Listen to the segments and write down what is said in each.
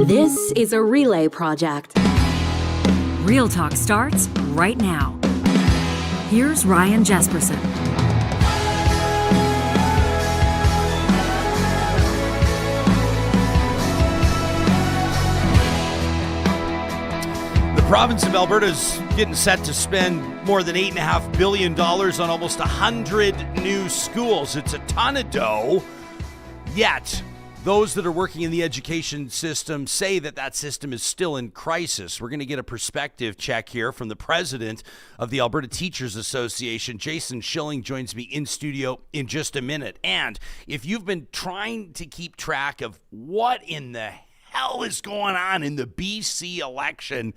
This is a relay project. Real Talk starts right now. Here's Ryan Jesperson. The province of Alberta is getting set to spend more than $8.5 billion on almost 100 new schools. It's a ton of dough, yet those that are working in the education system say that that system is still in crisis. We're going to get a perspective check here from the president of the Alberta Teachers Association. Jason Schilling joins me in studio in just a minute. And if you've been trying to keep track of what in the hell is going on in the BC election,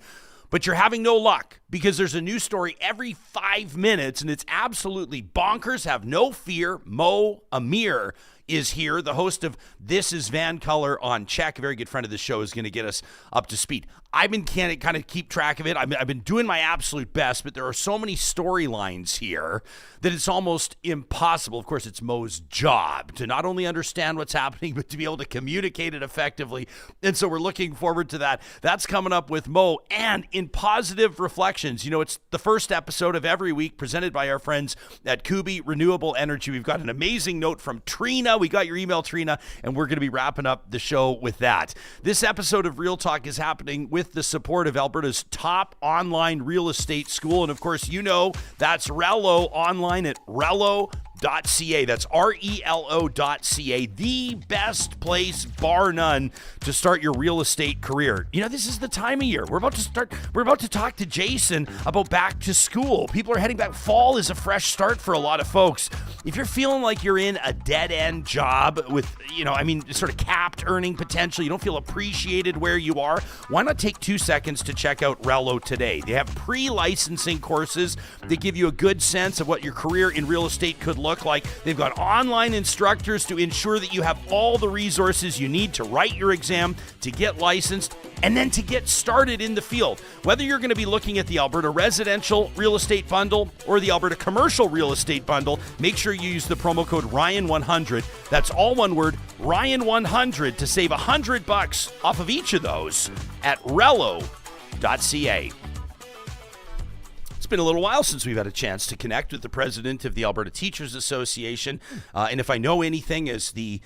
but you're having no luck because there's a new story every 5 minutes and it's absolutely bonkers, have no fear. Mo Amir is here, the host of This is VANCOLOUR on Check. A very good friend of the show is going to get us up to speed. I've been kind of keep track of it. I've been doing my absolute best, but there are so many storylines here that it's almost impossible. Of course, it's Mo's job to not only understand what's happening, but to be able to communicate it effectively. And so we're looking forward to that. That's coming up with Mo. And in positive reflections, you know, it's the first episode of every week presented by our friends at Kuby Renewable Energy. We've got an amazing note from Treena. We got your email, Treena, and we're going to be wrapping up the show with that. This episode of Real Talk is happening with the support of Alberta's top online real estate school. And of course, you know, that's Relo online at Relo.ca. That's RELO.ca, the best place, bar none, to start your real estate career. You know, this is the time of year. We're about to talk to Jason about back to school. People are heading back. Fall is a fresh start for a lot of folks. If you're feeling like you're in a dead-end job with, sort of capped earning potential, you don't feel appreciated where you are, why not take 2 seconds to check out Relo today? They have pre-licensing courses that give you a good sense of what your career in real estate could look like. They've got online instructors to ensure that you have all the resources you need to write your exam, to get licensed, and then to get started in the field. Whether you're going to be looking at the Alberta Residential Real Estate Bundle or the Alberta Commercial Real Estate Bundle, make sure you use the promo code Ryan100. That's all one word, Ryan100, to save $100 off of each of those at Relo.ca. It's been a little while since we've had a chance to connect with the president of the Alberta Teachers Association. And if I know anything, as the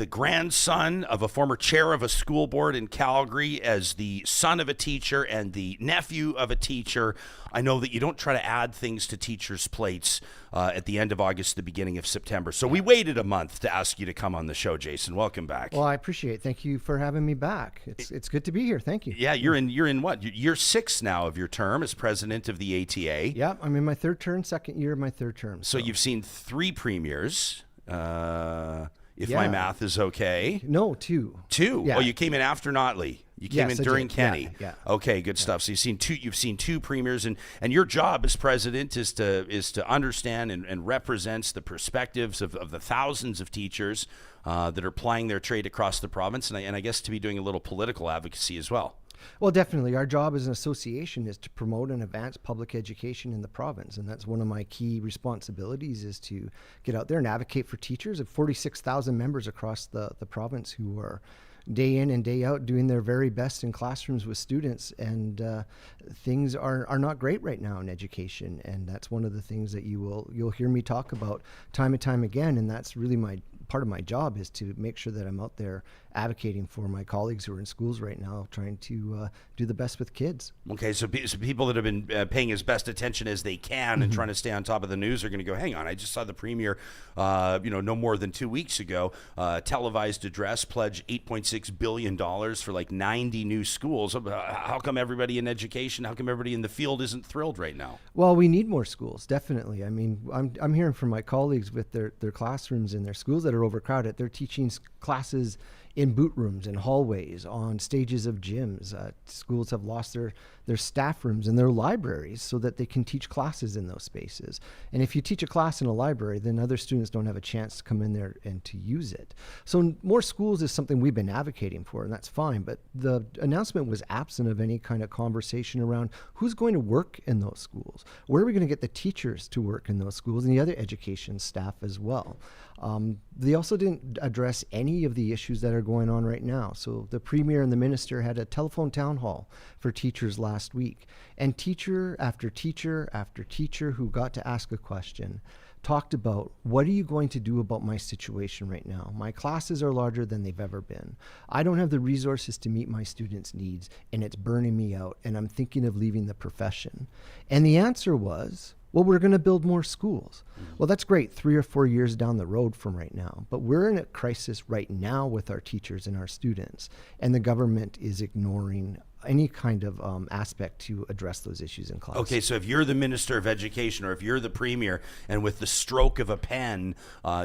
grandson of a former chair of a school board in Calgary, as the son of a teacher and the nephew of a teacher, I know that you don't try to add things to teachers' plates at the end of August, the beginning of September. So we waited a month to ask you to come on the show, Jason. Welcome back. Well, I appreciate it. Thank you for having me back. It's good to be here. Thank you. Yeah, you're in what? Year 6 now of your term as president of the ATA. Yeah, I'm in my third term, second year of my third term. So you've seen 3 premiers. If my math is okay. No, 2. 2? Yeah. Oh, you came in after Notley. You came in during Kenny. Yeah. Okay, good stuff. So you've seen two premiers, and your job as president is to understand and represents the perspectives of the thousands of teachers that are plying their trade across the province, and I guess to be doing a little political advocacy as well. Well, definitely. Our job as an association is to promote and advance public education in the province. And that's one of my key responsibilities, is to get out there and advocate for teachers. Of 46,000 members across the province who are day in and day out doing their very best in classrooms with students. And things are not great right now in education. And that's one of the things that you'll hear me talk about time and time again. And that's really part of my job, is to make sure that I'm out there advocating for my colleagues who are in schools right now, trying to do the best with kids. Okay, so people that have been paying as best attention as they can and trying to stay on top of the news are going to go, hang on, I just saw the premier, no more than 2 weeks ago, televised address, pledge $8.6 billion for like 90 new schools. How come everybody in education, how come everybody in the field isn't thrilled right now? Well, we need more schools, definitely. I mean, I'm hearing from my colleagues with their classrooms in their schools that are overcrowded. They're teaching classes in boot rooms and hallways, on stages of gyms. Schools have lost their staff rooms and their libraries so that they can teach classes in those spaces. And if you teach a class in a library, then other students don't have a chance to come in there and to use it. So more schools is something we've been advocating for, and that's fine. But the announcement was absent of any kind of conversation around who's going to work in those schools. Where are we going to get the teachers to work in those schools, and the other education staff as well? They also didn't address any of the issues that are are going on right now. So the Premier and the Minister had a telephone town hall for teachers last week. And teacher after teacher after teacher who got to ask a question talked about, what are you going to do about my situation right now? My classes are larger than they've ever been. I don't have the resources to meet my students' needs, and it's burning me out, and I'm thinking of leaving the profession. And the answer was, well, we're going to build more schools. Well, that's great 3 or 4 years down the road from right now, but we're in a crisis right now with our teachers and our students, and the government is ignoring any kind of aspect to address those issues in class. Okay, so if you're the Minister of Education or if you're the Premier, and with the stroke of a pen,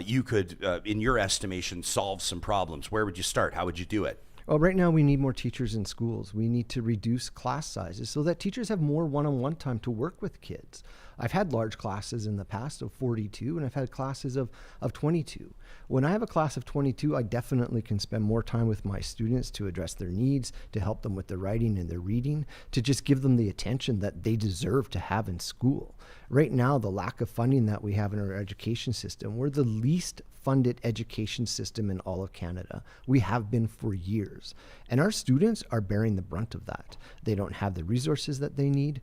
you could, in your estimation, solve some problems, where would you start? How would you do it? Well, right now we need more teachers in schools. We need to reduce class sizes so that teachers have more one-on-one time to work with kids. I've had large classes in the past of 42, and I've had classes of 22. When I have a class of 22, I definitely can spend more time with my students to address their needs, to help them with their writing and their reading, to just give them the attention that they deserve to have in school. Right now, the lack of funding that we have in our education system, we're the least funded education system in all of Canada. We have been for years. And our students are bearing the brunt of that. They don't have the resources that they need.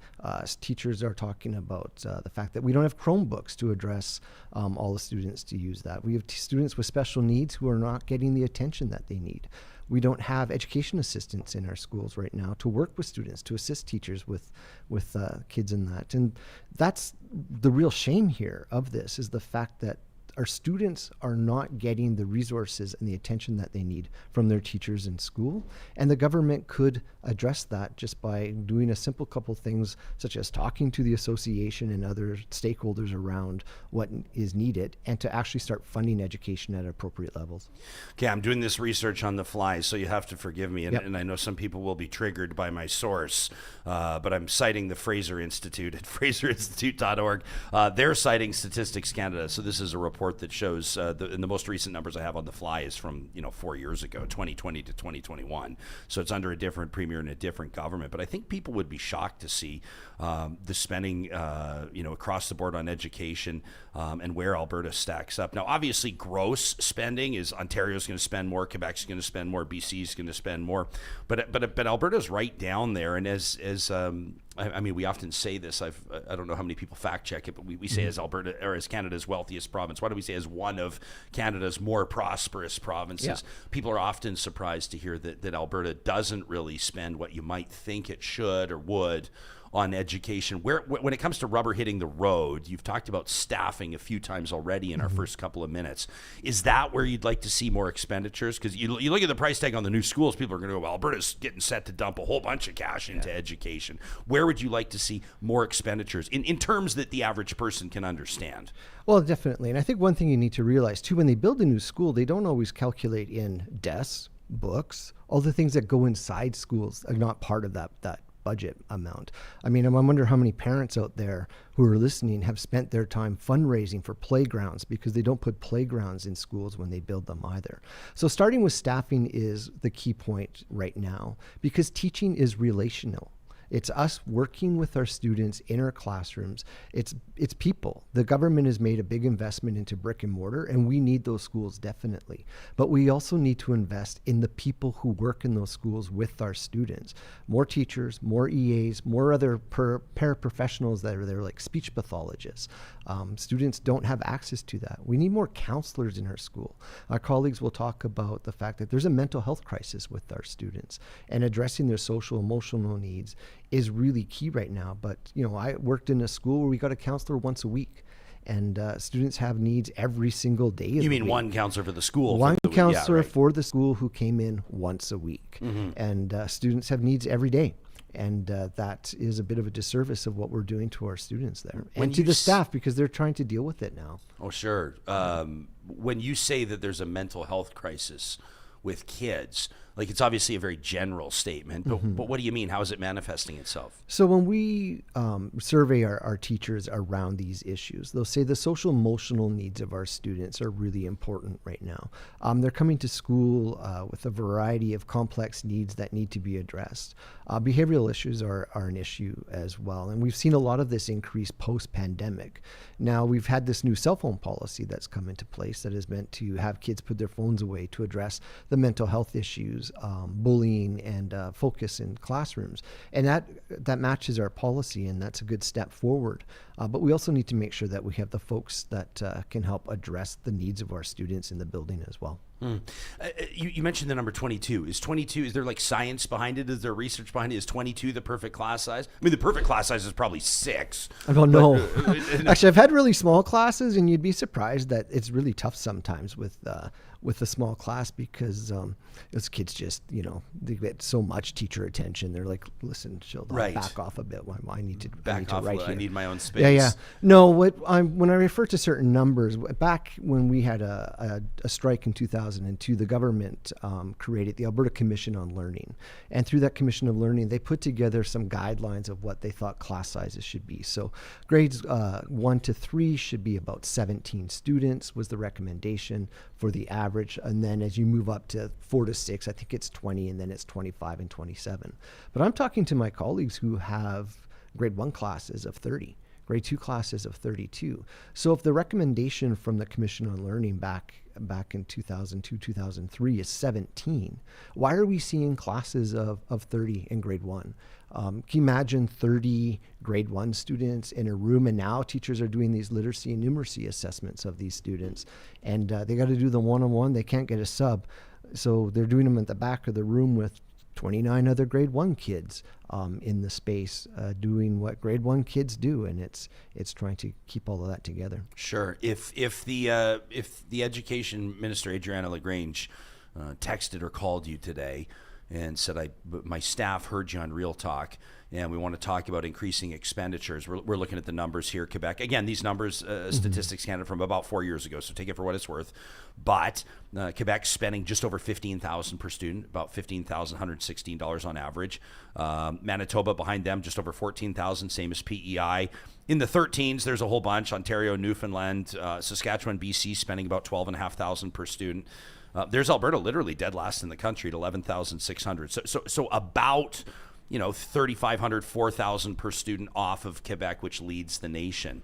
Teachers are talking about the fact that we don't have Chromebooks to address all the students to use that. We have students with special needs who are not getting the attention that they need. We don't have education assistants in our schools right now to work with students, to assist teachers with kids in that. And that's the real shame here of this, is the fact that our students are not getting the resources and the attention that they need from their teachers in school. And the government could address that just by doing a simple couple things, such as talking to the association and other stakeholders around what is needed, and to actually start funding education at appropriate levels. Okay, I'm doing this research on the fly, so you have to forgive me. And, and I know some people will be triggered by my source, but I'm citing the Fraser Institute at fraserinstitute.org. They're citing Statistics Canada. So this is a report that shows, and the most recent numbers I have on the fly is from 4 years ago, 2020 to 2021. So it's under a different premier and a different government. But I think people would be shocked to see the spending, across the board on education, and where Alberta stacks up. Now, obviously, gross spending is Ontario's going to spend more, Quebec's going to spend more, BC's going to spend more, but Alberta's right down there. And as we often say this. I don't know how many people fact check it, but we say as Alberta, or as Canada's wealthiest province. Why do we say as one of Canada's more prosperous provinces? Yeah. People are often surprised to hear that Alberta doesn't really spend what you might think it should or would on education. When it comes to rubber hitting the road, you've talked about staffing a few times already in our first couple of minutes. Is that where you'd like to see more expenditures? Because you look at the price tag on the new schools, people are going to go, well, Alberta's getting set to dump a whole bunch of cash into education. Where would you like to see more expenditures in terms that the average person can understand? Well, definitely. And I think one thing you need to realize too, when they build a new school, they don't always calculate in desks, books, all the things that go inside schools are not part of that budget amount. I wonder how many parents out there who are listening have spent their time fundraising for playgrounds, because they don't put playgrounds in schools when they build them either. So starting with staffing is the key point right now, because teaching is relational. It's us working with our students in our classrooms. It's people. The government has made a big investment into brick and mortar, and we need those schools definitely. But we also need to invest in the people who work in those schools with our students. More teachers, more EAs, more other paraprofessionals that are there, like speech pathologists. Students don't have access to that. We need more counselors in our school. Our colleagues will talk about the fact that there's a mental health crisis with our students, and addressing their social emotional needs is really key right now. But I worked in a school where we got a counselor once a week, and students have needs every single day. You mean one counselor for the school? One counselor for the school who came in once a week, and students have needs every day. And that is a bit of a disservice of what we're doing to our students there, and to the staff, because they're trying to deal with it now. Oh, sure. When you say that there's a mental health crisis with kids, Like, it's obviously a very general statement, but what do you mean? How is it manifesting itself? So when we survey our teachers around these issues, they'll say the social emotional needs of our students are really important right now. They're coming to school with a variety of complex needs that need to be addressed. Behavioral issues are an issue as well. And we've seen a lot of this increase post-pandemic. Now, we've had this new cell phone policy that's come into place that is meant to have kids put their phones away to address the mental health issues, bullying, and focus in classrooms. And that matches our policy, and that's a good step forward. But we also need to make sure that we have the folks that can help address the needs of our students in the building as well. You mentioned the number 22. Is there like science behind it? Is there research behind it? Is 22 the perfect class size? I mean, the perfect class size is probably 6. I don't know. Actually, I've had really small classes, and you'd be surprised that it's really tough sometimes with a small class because those kids just, they get so much teacher attention. They're like, listen, she'll back off a bit. I need to back off. Right I here. need my own space. Yeah. No, when I refer to certain numbers, back when we had a strike in 2002, the government created the Alberta Commission on Learning. And through that Commission on Learning, they put together some guidelines of what they thought class sizes should be. So grades 1 to 3 should be about 17 students was the recommendation for the average. And then as you move up to 4 to 6, I think it's 20, and then it's 25 and 27. But I'm talking to my colleagues who have grade 1 classes of 30. Grade 2 classes of 32. So if the recommendation from the Commission on Learning back in 2002, 2003 is 17, why are we seeing classes of 30 in grade 1? Can you imagine 30 grade 1 students in a room, and now teachers are doing these literacy and numeracy assessments of these students, and they got to do the one-on-one. They can't get a sub, so they're doing them at the back of the room with 29 other grade 1 kids in the space doing what grade 1 kids do, and it's trying to keep all of that together. Sure. If the education minister, Adriana LaGrange, texted or called you today and said, my staff heard you on Real Talk, and we want to talk about increasing expenditures. We're looking at the numbers here, Quebec. Again, these numbers, Statistics Canada from about 4 years ago, so take it for what it's worth. But Quebec's spending just over $15,000 per student, about $15,116 on average. Manitoba behind them, just over $14,000, same as PEI. In the 13s, there's a whole bunch. Ontario, Newfoundland, Saskatchewan, BC spending about $12,500 per student. There's Alberta, literally dead last in the country at $11,600. So about 3,500, 4,000 per student off of Quebec, which leads the nation.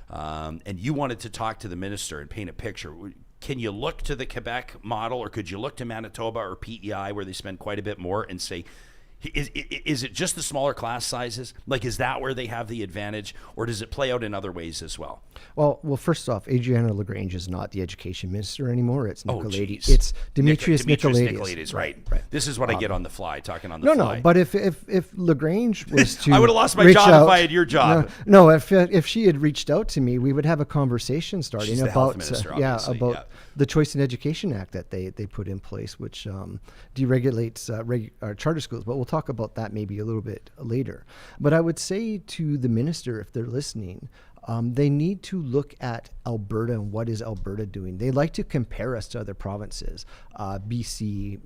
And you wanted to talk to the minister and paint a picture. Can you look to the Quebec model, or could you look to Manitoba or PEI where they spend quite a bit more and say, is it just the smaller class sizes? Like, is that where they have the advantage, or does it play out in other ways as well? Well, first off, Adriana LaGrange is not the education minister anymore. It's Nicolaides. Oh, it's Demetrius Nicolaides. Right. This is what I get on the fly, talking on the fly. No. But if LaGrange was to, I would have lost my job if I had your job. No. If she had reached out to me, we would have a conversation starting She's the health minister, the Choice in Education Act that they put in place, which deregulates charter schools. But we'll talk about that maybe a little bit later. But I would say to the minister, if they're listening, they need to look at Alberta and what is Alberta doing. They like to compare us to other provinces, BC,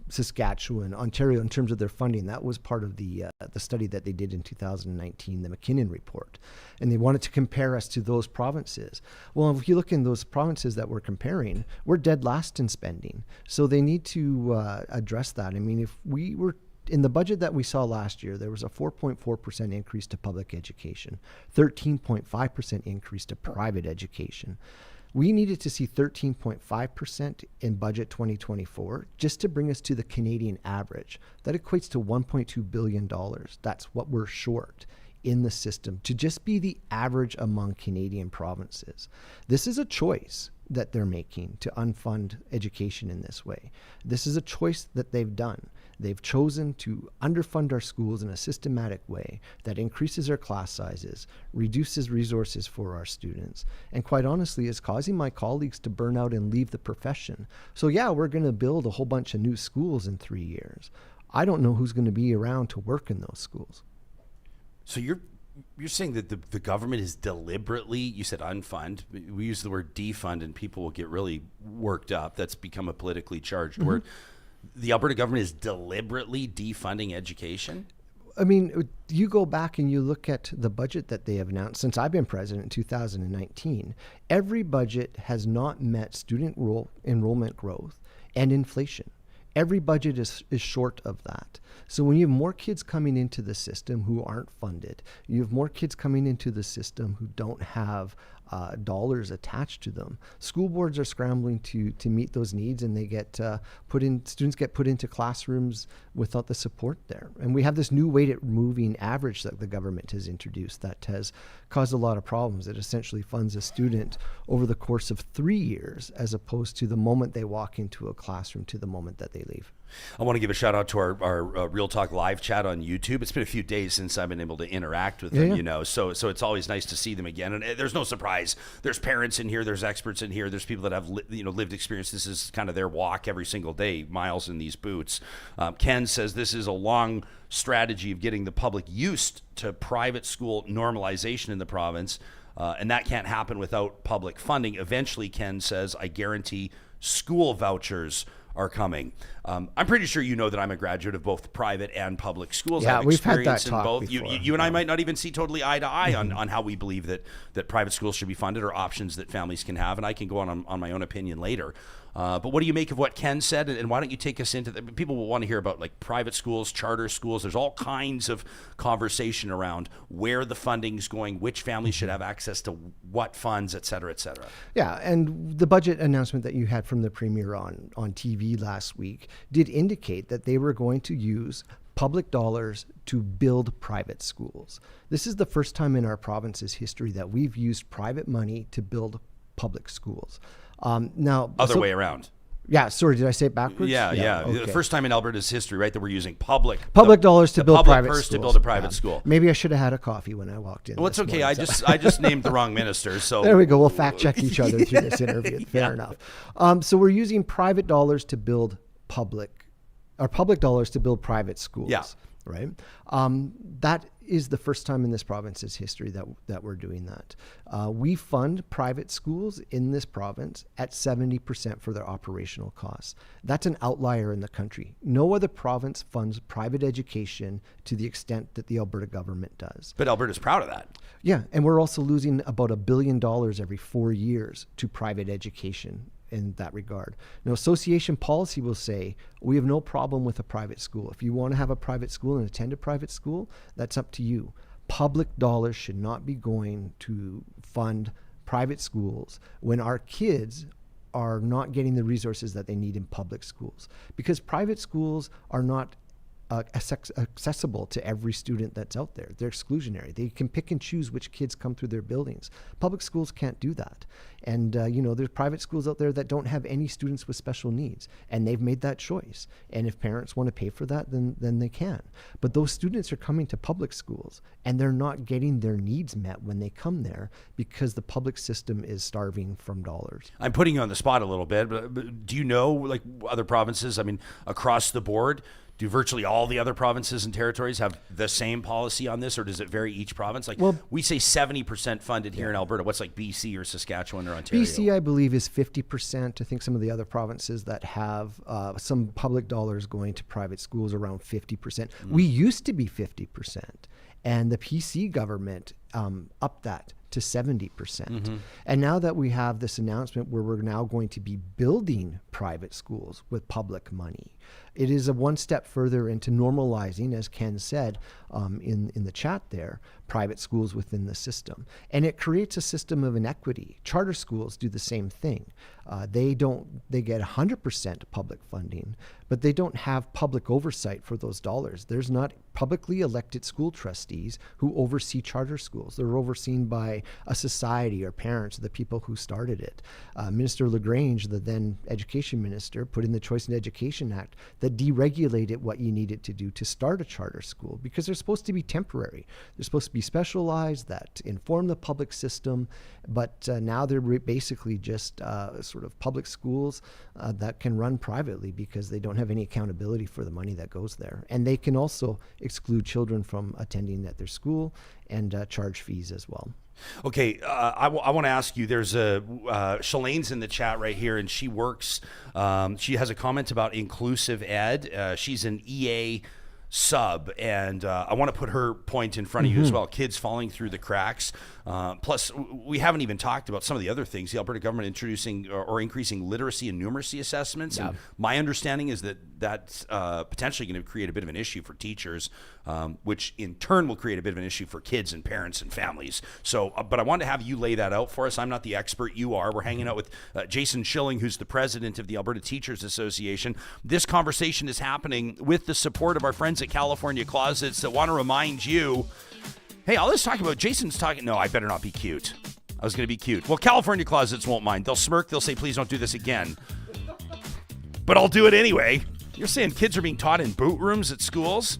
Saskatchewan, Ontario, in terms of their funding. That was part of the study that they did in 2019, the McKinnon report. And they wanted to compare us to those provinces. Well, if you look in those provinces that we're comparing, we're dead last in spending. So they need to address that. I mean, if we were in the budget that we saw last year, there was a 4.4% increase to public education, 13.5% increase to private education. We needed to see 13.5% in budget 2024 just to bring us to the Canadian average. That equates to $1.2 billion. That's what we're short in the system to just be the average among Canadian provinces. This is a choice that they're making to unfund education in this way. This is a choice that they've done. They've chosen to underfund our schools in a systematic way that increases our class sizes, reduces resources for our students, and quite honestly is causing my colleagues to burn out and leave the profession. So yeah, we're going to build a whole bunch of new schools in 3 years. I don't know who's going to be around to work in those schools. So you're saying that the government is deliberately, you said unfund, we use the word defund and people will get really worked up. That's become a politically charged word. the Alberta government is deliberately defunding education? I mean, you go back and you look at the budget that they have announced since I've been president in 2019. Every budget has not met student enrollment growth and inflation. Every budget is short of that. So when you have more kids coming into the system who aren't funded, you have more kids coming into the system who don't have dollars attached to them. School boards are scrambling to meet those needs, and they get students get put into classrooms without the support there. And we have this new weighted moving average that the government has introduced that has caused a lot of problems. It essentially funds a student over the course of 3 years, as opposed to the moment they walk into a classroom to the moment that they leave. I want to give a shout out to our Real Talk live chat on YouTube. It's been a few days since I've been able to interact with them, so it's always nice to see them again. And there's no surprise. There's parents in here, there's experts in here, there's people that have lived experience. This is kind of their walk every single day, miles in these boots. Ken says this is a long strategy of getting the public used to private school normalization in the province, and that can't happen without public funding. Eventually, Ken says, I guarantee school vouchers are coming. I'm pretty sure you know that I'm a graduate of both private and public schools. Yeah, I have we've had experience that in talk both. before. You and I might not even see totally eye to eye on how we believe that private schools should be funded or options that families can have, and I can go on my own opinion later. But what do you make of what Ken said? And why don't you take us into people will want to hear about like private schools, charter schools. There's all kinds of conversation around where the funding's going, which families should have access to what funds, et cetera, et cetera. Yeah, and the budget announcement that you had from the Premier on TV last week did indicate that they were going to use public dollars to build private schools. This is the first time in our province's history that we've used private money to build public schools. Other way around. Yeah, sorry, did I say it backwards? Yeah. Okay. The first time in Alberta's history, right, that we're using public dollars to build private schools. to build a private school. Maybe I should have had a coffee when I walked in. Well, it's okay. I just named the wrong minister. So there we go. We'll fact check each other through this interview. Fair enough. So we're using private dollars to build public dollars to build private schools. Yeah. Right. That is the first time in this province's history that we're doing that. We fund private schools in this province at 70% for their operational costs. That's an outlier in the country. No other province funds private education to the extent that the Alberta government does. But Alberta's proud of that. Yeah, and we're also losing about $1 billion every 4 years to private education in that regard. Now, association policy will say, we have no problem with a private school. If you want to have a private school and attend a private school, that's up to you. Public dollars should not be going to fund private schools when our kids are not getting the resources that they need in public schools. Because private schools are not accessible to every student that's out there. They're exclusionary. They can pick and choose which kids come through their buildings. Public schools can't do that. And, there's private schools out there that don't have any students with special needs, and they've made that choice. And if parents want to pay for that, then they can. But those students are coming to public schools, and they're not getting their needs met when they come there because the public system is starving from dollars. I'm putting you on the spot a little bit, but do you know, like other provinces, I mean, across the board, do virtually all the other provinces and territories have the same policy on this, or does it vary each province? Like, well, we say 70% funded here in Alberta. What's like BC or Saskatchewan or Ontario? BC, I believe, is 50%. I think some of the other provinces that have some public dollars going to private schools around 50%. We used to be 50%, and the PC government upped that to 70%. And now that we have this announcement where we're now going to be building private schools with public money, it is a one step further into normalizing, as Ken said in the chat there, private schools within the system. And it creates a system of inequity. Charter schools do the same thing. They get 100% public funding, but they don't have public oversight for those dollars. There's not publicly elected school trustees who oversee charter schools. They're overseen by a society or parents of the people who started it. Minister LaGrange, the then education minister, put in the Choice in Education Act that deregulated what you needed to do to start a charter school, because they're supposed to be temporary. They're supposed to be specialized, that inform the public system, but now they're basically just sort of public schools that can run privately because they don't have any accountability for the money that goes there. And they can also exclude children from attending at their school and charge fees as well. Okay, I want to ask you, there's Shalane's in the chat right here, and she works, she has a comment about inclusive ed. She's an EA sub, and I want to put her point in front of you as well. Kids falling through the cracks. Plus, we haven't even talked about some of the other things. The Alberta government introducing or increasing literacy and numeracy assessments. And my understanding is that that's potentially going to create a bit of an issue for teachers, which in turn will create a bit of an issue for kids and parents and families. So, but I wanted to have you lay that out for us. I'm not the expert, you are. We're hanging out with Jason Schilling, who's the president of the Alberta Teachers Association. This conversation is happening with the support of our friends at California Closets that want to remind you, hey, all this talk about Jason's talking. No, I better not be cute. I was going to be cute. Well, California Closets won't mind. They'll smirk. They'll say, please don't do this again. But I'll do it anyway. You're saying kids are being taught in boot rooms at schools?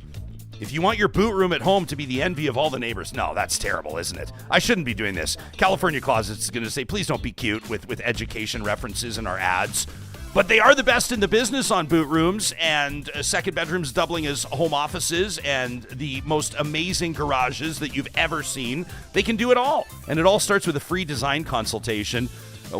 If you want your boot room at home to be the envy of all the neighbors, no, that's terrible, isn't it? I shouldn't be doing this. California Closets is going to say, please don't be cute with education references in our ads. But they are the best in the business on boot rooms and second bedrooms doubling as home offices and the most amazing garages that you've ever seen. They can do it all. And it all starts with a free design consultation.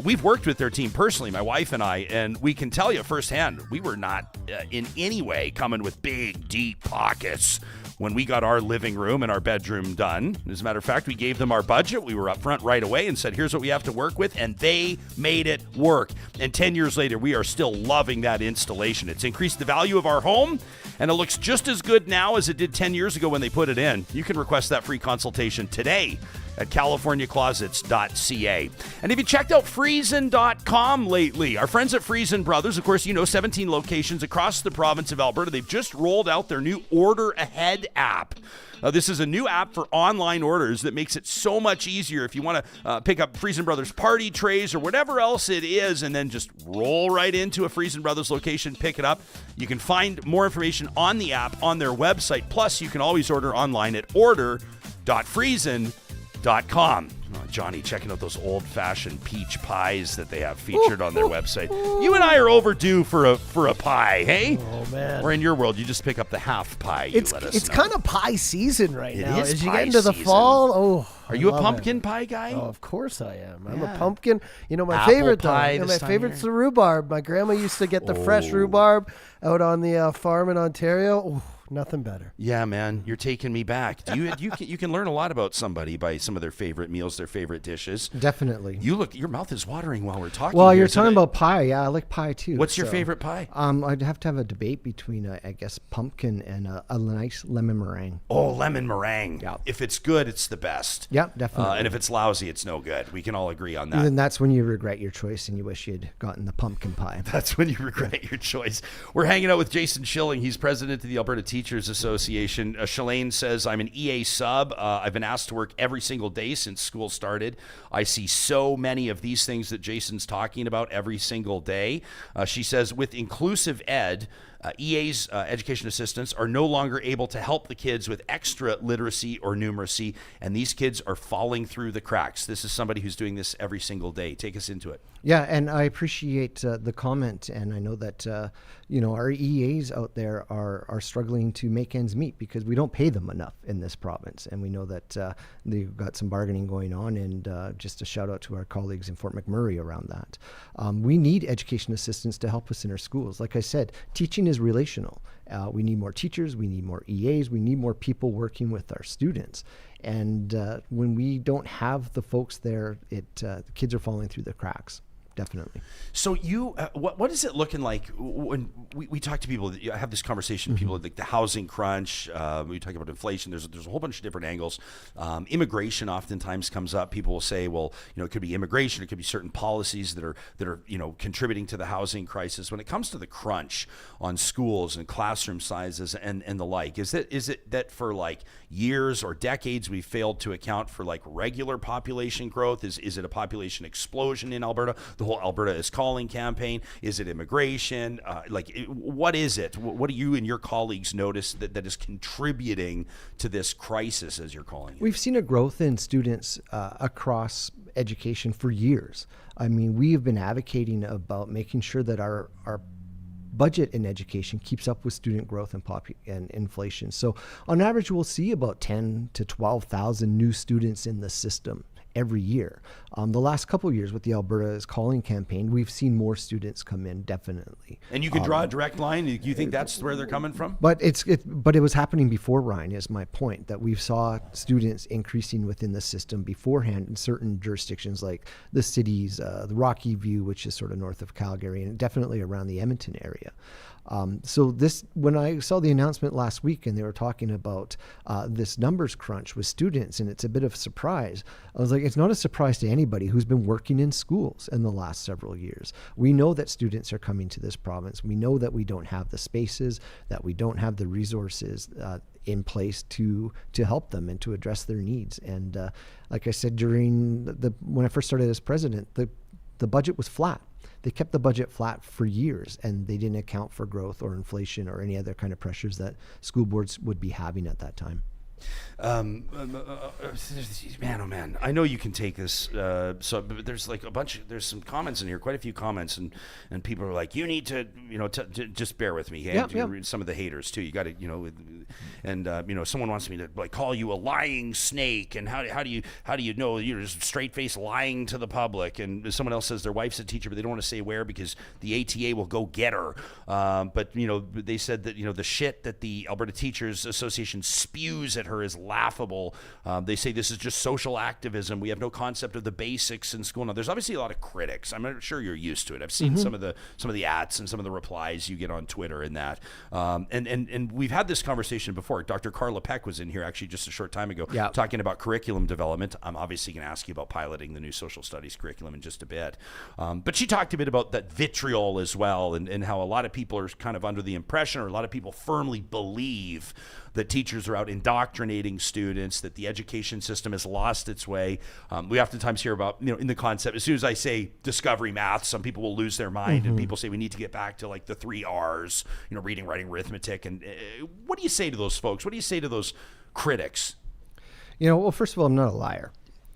We've worked with their team personally, my wife and I, and we can tell you firsthand, we were not in any way coming with big, deep pockets when we got our living room and our bedroom done. As a matter of fact, we gave them our budget. We were upfront right away and said, here's what we have to work with, and they made it work. And 10 years later, we are still loving that installation. It's increased the value of our home, and it looks just as good now as it did 10 years ago when they put it in. You can request that free consultation today at californiaclosets.ca. And have you checked out Friesen.com lately? Our friends at Friesen Brothers, of course, 17 locations across the province of Alberta. They've just rolled out their new Order Ahead app. This is a new app for online orders that makes it so much easier if you want to pick up Friesen Brothers party trays or whatever else it is, and then just roll right into a Friesen Brothers location, pick it up. You can find more information on the app on their website. Plus, you can always order online at order.friesen.com. Oh, Johnny, checking out those old-fashioned peach pies that they have featured on their website. You and I are overdue for a pie, hey? Oh, man. Or in your world, you just pick up the half pie. It's kind of pie season right now. It is As you pie get into the season. fall, Are you a pumpkin pie guy? Oh, of course I am. I'm Yeah. a pumpkin. You know, my Apple favorite pie though. this My time favorite's of the rhubarb. My grandma used to get the fresh Oh. rhubarb out on the farm in Ontario. Ooh, nothing better. Yeah, man, you're taking me back. You can learn a lot about somebody by some of their favorite meals, their favorite dishes. Definitely. Your mouth is watering while we're talking. Well, here, you're so talking that- about pie. Yeah, I like pie too. What's your so, favorite pie? I'd have to have a debate between, I guess, pumpkin and a nice lemon meringue. Oh, lemon meringue. Yeah. If it's good, it's the best. Yeah, definitely. And if it's lousy, it's no good. We can all agree on that. Then that's when you regret your choice and you wish you'd gotten the pumpkin pie. That's when you regret your choice. We're hanging out with Jason Schilling. He's president of the Alberta Teachers Association. Shalane says, I'm an EA sub. I've been asked to work every single day since school started. I see so many of these things that Jason's talking about every single day. She says, with inclusive ed, EA's education assistants are no longer able to help the kids with extra literacy or numeracy, and these kids are falling through the cracks. This is somebody who's doing this every single day. Take us into it. Yeah, and I appreciate the comment, and I know that our EAs out there are struggling to make ends meet because we don't pay them enough in this province, and we know that they've got some bargaining going on. And just a shout out to our colleagues in Fort McMurray around that. We need education assistants to help us in our schools. Like I said, teaching is relational. We need more teachers. We need more EAs. We need more people working with our students. And when we don't have the folks there, the kids are falling through the cracks. Definitely. So you, what is it looking like when we talk to people? I have this conversation. People like the housing crunch. We talk about inflation. There's a whole bunch of different angles. Immigration oftentimes comes up. People will say, well, it could be immigration. It could be certain policies that are contributing to the housing crisis. When it comes to the crunch on schools and classroom sizes and the like, is it that for like years or decades we've failed to account for like regular population growth? Is it a population explosion in Alberta? The whole Alberta is Calling campaign? Is it immigration? What is it? What do you and your colleagues notice that is contributing to this crisis, as you're calling it? We've seen a growth in students across education for years. I mean, we have been advocating about making sure that our budget in education keeps up with student growth and inflation. So on average, we'll see about 10 to 12,000 new students in the system every year. The last couple of years with the Alberta is Calling campaign, we've seen more students come in, definitely. And you can draw a direct line. Do you think that's where they're coming from? But but it was happening before, Ryan, is my point, that we saw students increasing within the system beforehand in certain jurisdictions like the cities, the Rocky View, which is sort of north of Calgary, and definitely around the Edmonton area. So when I saw the announcement last week and they were talking about this numbers crunch with students, and it's a bit of a surprise, I was like, it's not a surprise to anybody who's been working in schools in the last several years. We know that students are coming to this province. We know that we don't have the spaces, that we don't have the resources in place to help them and to address their needs. And like I said, when I first started as president, the budget was flat. They kept the budget flat for years, and they didn't account for growth or inflation or any other kind of pressures that school boards would be having at that time. Man, oh man, I know you can take this. But there's like there's some comments in here, quite a few comments, and people are like, you need to, just bear with me. Read some of the haters too. You got to, and someone wants me to like call you a lying snake, and how do you know you're just straight face lying to the public? And someone else says their wife's a teacher, but they don't want to say where because the ATA will go get her. But they said that the shit that the Alberta Teachers Association spews at her is laughable. They say this is just social activism. We have no concept of the basics in school. Now, there's obviously a lot of critics. I'm sure you're used to it. I've seen some of the ads and some of the replies you get on Twitter and that. And we've had this conversation before. Dr. Carla Peck was in here actually just a short time ago talking about curriculum development. I'm obviously going to ask you about piloting the new social studies curriculum in just a bit. But she talked a bit about that vitriol as well, and how a lot of people are kind of under the impression, or a lot of people firmly believe that teachers are out indoctrinating students, that the education system has lost its way. We oftentimes hear about, in the concept, as soon as I say discovery math, some people will lose their mind, and people say we need to get back to like the 3 R's, reading, writing, arithmetic. And what do you say to those folks? What do you say to those critics? Well, first of all, I'm not a liar.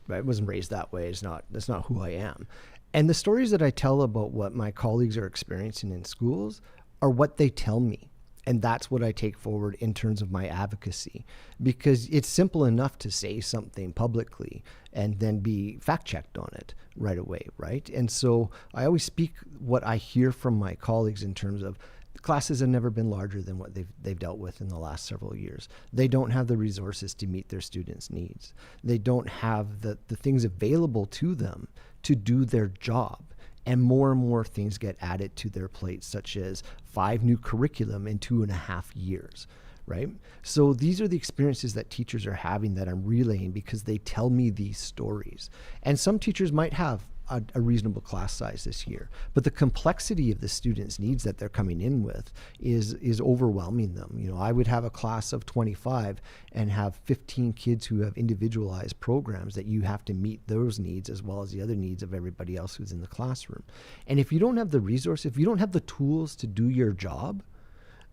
Right? I wasn't raised that way. That's not who I am. And the stories that I tell about what my colleagues are experiencing in schools are what they tell me. And that's what I take forward in terms of my advocacy, because it's simple enough to say something publicly and then be fact-checked on it right away, right? And so I always speak what I hear from my colleagues in terms of classes have never been larger than what they've dealt with in the last several years. They don't have the resources to meet their students' needs. They don't have the things available to them to do their job. And more things get added to their plate, such as 5 new curriculum in 2.5 years, right? So these are the experiences that teachers are having that I'm relaying because they tell me these stories. And some teachers might have a reasonable class size this year, but the complexity of the students' needs that they're coming in with is overwhelming them. I would have a class of 25 and have 15 kids who have individualized programs that you have to meet those needs as well as the other needs of everybody else who's in the classroom. And if you don't have the resource, if you don't have the tools to do your job,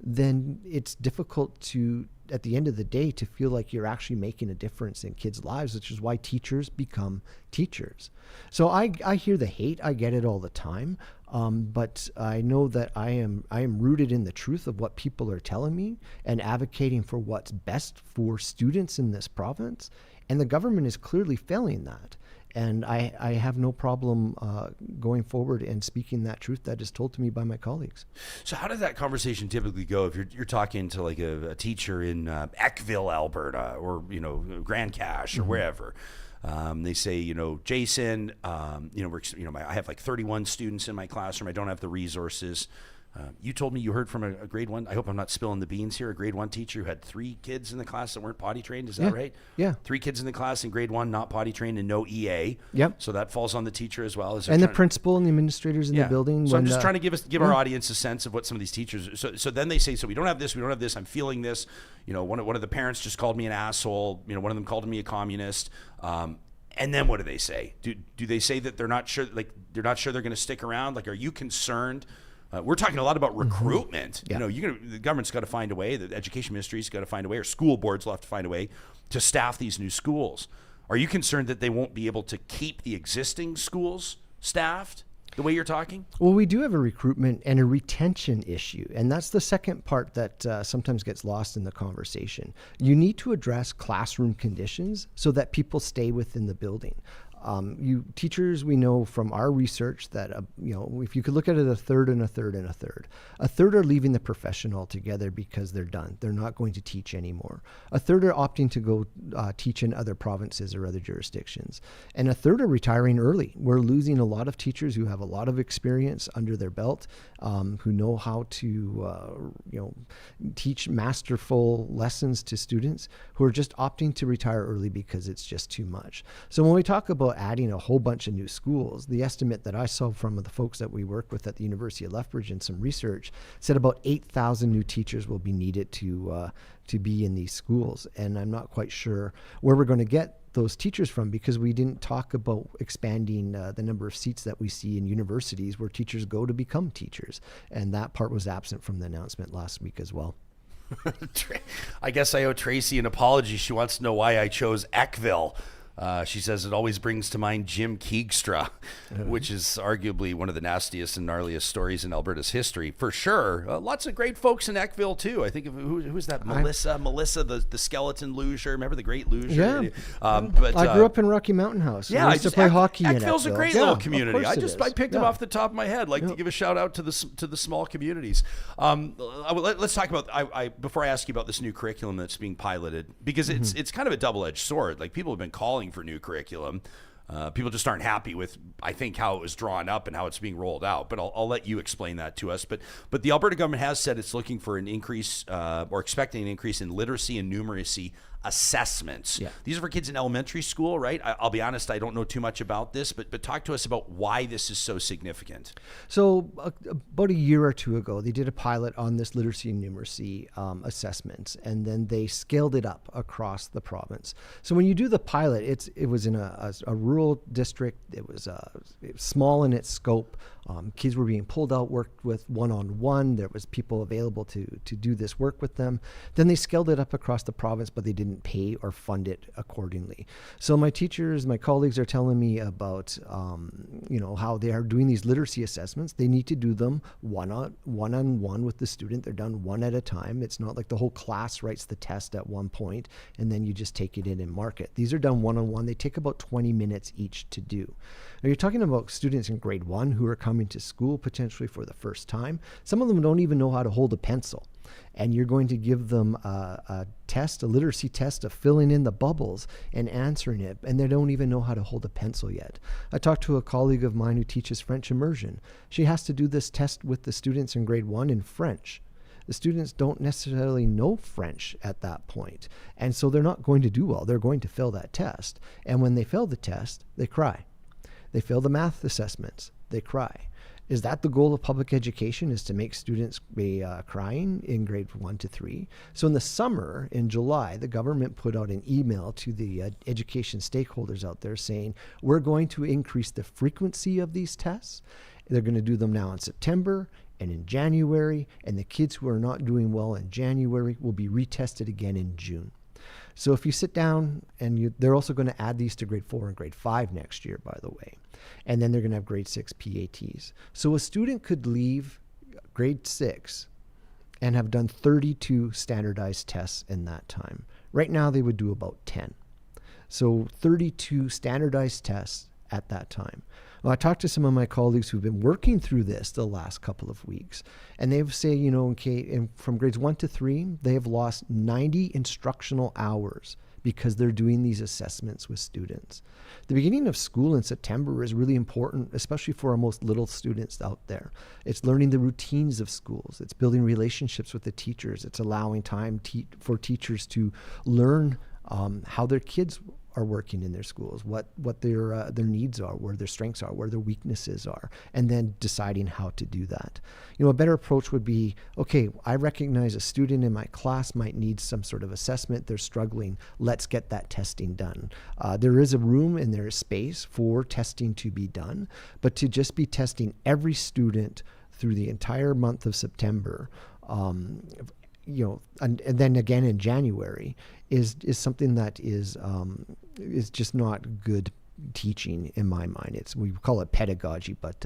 then it's difficult to, at the end of the day, to feel like you're actually making a difference in kids' lives, which is why teachers become teachers. So I hear the hate, I get it all the time, but I know that I am rooted in the truth of what people are telling me and advocating for what's best for students in this province, and the government is clearly failing that. And I have no problem going forward and speaking that truth that is told to me by my colleagues. So how does that conversation typically go if you're talking to like a teacher in Eckville, Alberta, or Grand Cache or wherever? They say, Jason, I have like 31 students in my classroom. I don't have the resources. You told me you heard from a grade 1. I hope I'm not spilling the beans here. A grade 1 teacher who had 3 kids in the class that weren't potty trained. Is that right? Yeah. 3 kids in the class in grade 1, not potty trained, and no EA. Yep. So that falls on the teacher as well. And the principal and the administrators in the building. So I'm just trying to give our audience a sense of what some of these teachers. So then they say, so we don't have this. I'm feeling this. One of the parents just called me an asshole. One of them called me a communist. And then what do they say? Do they say that they're not sure? Like they're not sure they're going to stick around? Like, are you concerned? We're talking a lot about recruitment. Yeah. The government's got to find a way, the education ministry's got to find a way, or school boards will have to find a way to staff these new schools. Are you concerned that they won't be able to keep the existing schools staffed the way you're talking? Well, we do have a recruitment and a retention issue, and that's the second part that sometimes gets lost in the conversation. You need to address classroom conditions so that people stay within the building. Teachers, we know from our research that, if you could look at it a third and a third and a third are leaving the profession altogether because they're done. They're not going to teach anymore. A third are opting to go teach in other provinces or other jurisdictions. And a third are retiring early. We're losing a lot of teachers who have a lot of experience under their belt, who know how to, teach masterful lessons to students, who are just opting to retire early because it's just too much. So when we talk about adding a whole bunch of new schools, the estimate that I saw from the folks that we work with at the University of Lethbridge in some research said about 8,000 new teachers will be needed to be in these schools. And I'm not quite sure where we're going to get those teachers from, because we didn't talk about expanding the number of seats that we see in universities where teachers go to become teachers. And that part was absent from the announcement last week as well. I guess I owe Tracy an apology. She wants to know why I chose Eckville. She says it always brings to mind Jim Keegstra, which is arguably one of the nastiest and gnarliest stories in Alberta's history, for sure. Lots of great folks in Eckville, too. I think of who's that? Melissa, the skeleton luger. Remember the great luger? Yeah. But I grew up in Rocky Mountain House. Yeah, I used to play hockey in Eckville's Eckville. a great little community. I picked them Yeah. off the top of my head. Like to give a shout out to the small communities. Let's talk about before I ask you about this new curriculum that's being piloted, because it's kind of a double-edged sword. Like, people have been calling for new curriculum. People just aren't happy with, I think, how it was drawn up and how it's being rolled out. But I'll let you explain that to us. But the Alberta government has said it's looking for an increase or expecting an increase in literacy and numeracy assessments. Yeah. These are for kids in elementary school, right? I'll be honest, I don't know too much about this, but talk to us about why this is so significant. So about a year or two ago, they did a pilot on this literacy and numeracy assessments, and then they scaled it up across the province. So when you do the pilot, it was in a rural district. It was small in its scope. Kids were being pulled out, worked with one-on-one. There was people available to do this work with them. Then they scaled it up across the province, but they didn't pay or fund it accordingly. So my colleagues are telling me about, how they are doing these literacy assessments. They need to do them one-on-one with the student. They're done one at a time. It's not like the whole class writes the test at one point and then you just take it in and mark it. These are done one-on-one. They take about 20 minutes each to do. Now, you're talking about students in grade 1 who are coming to school potentially for the first time. Some of them don't even know how to hold a pencil. And you're going to give them a literacy test of filling in the bubbles and answering it, and they don't even know how to hold a pencil yet. I talked to a colleague of mine who teaches French immersion. She has to do this test with the students in grade 1 in French. The students don't necessarily know French at that point, and so they're not going to do well. They're going to fail that test. And when they fail the test, they cry. They fail the math assessments, they cry. Is that the goal of public education, is to make students be crying in grade 1 to 3? So in the summer, in July, the government put out an email to the education stakeholders out there saying, we're going to increase the frequency of these tests. They're going to do them now in September and in January, and the kids who are not doing well in January will be retested again in June. So if you sit down, and they're also going to add these to grade 4 and grade 5 next year, by the way. And then they're going to have grade 6 PATs. So a student could leave grade 6 and have done 32 standardized tests in that time. Right now, they would do about 10. So 32 standardized tests at that time. Well, I talked to some of my colleagues who've been working through this the last couple of weeks, and they say, from grades 1 to 3, they have lost 90 instructional hours because they're doing these assessments with students. The beginning of school in September is really important, especially for our most little students out there. It's learning the routines of schools. It's building relationships with the teachers. It's allowing time for teachers to learn how their kids are working in their schools, what their needs are, where their strengths are, where their weaknesses are, and then deciding how to do that. A better approach would be, okay, I recognize a student in my class might need some sort of assessment. They're struggling. Let's get that testing done. There is a room and there is space for testing to be done, but to just be testing every student through the entire month of September, and then again in January is something that is just not good teaching in my mind. We call it pedagogy, but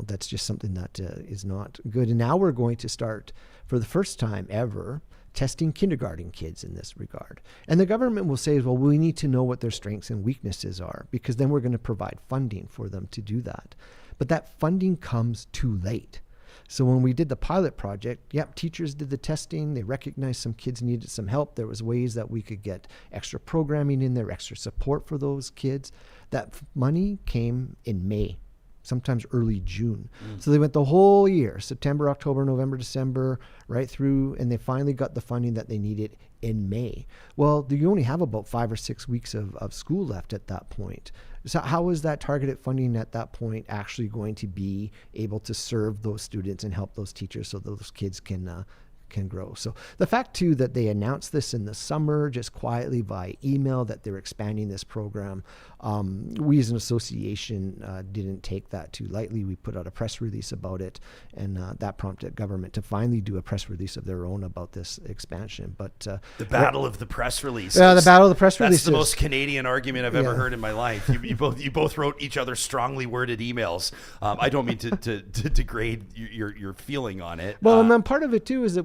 that's just something that is not good. And now we're going to start, for the first time ever, testing kindergarten kids in this regard. And the government will say, well, we need to know what their strengths and weaknesses are, because then we're going to provide funding for them to do that. But that funding comes too late. So when we did the pilot project, teachers did the testing. They recognized some kids needed some help. There was ways that we could get extra programming in there, extra support for those kids. That money came in May, sometimes early June. So they went the whole year, September, October, November, December, right through, and they finally got the funding that they needed in May. Well, you only have about 5 or 6 weeks of school left at that point. So how is that targeted funding at that point actually going to be able to serve those students and help those teachers so those kids can grow? So the fact too that they announced this in the summer just quietly by email that they're expanding this program, we as an association didn't take that too lightly. We put out a press release about it, and that prompted government to finally do a press release of their own about this expansion. But the battle of the press releases. Yeah, the battle of the press releases. That's the most Canadian argument I've ever heard in my life. You both wrote each other strongly worded emails. I don't mean to degrade your feeling on it. Well, and then part of it too is that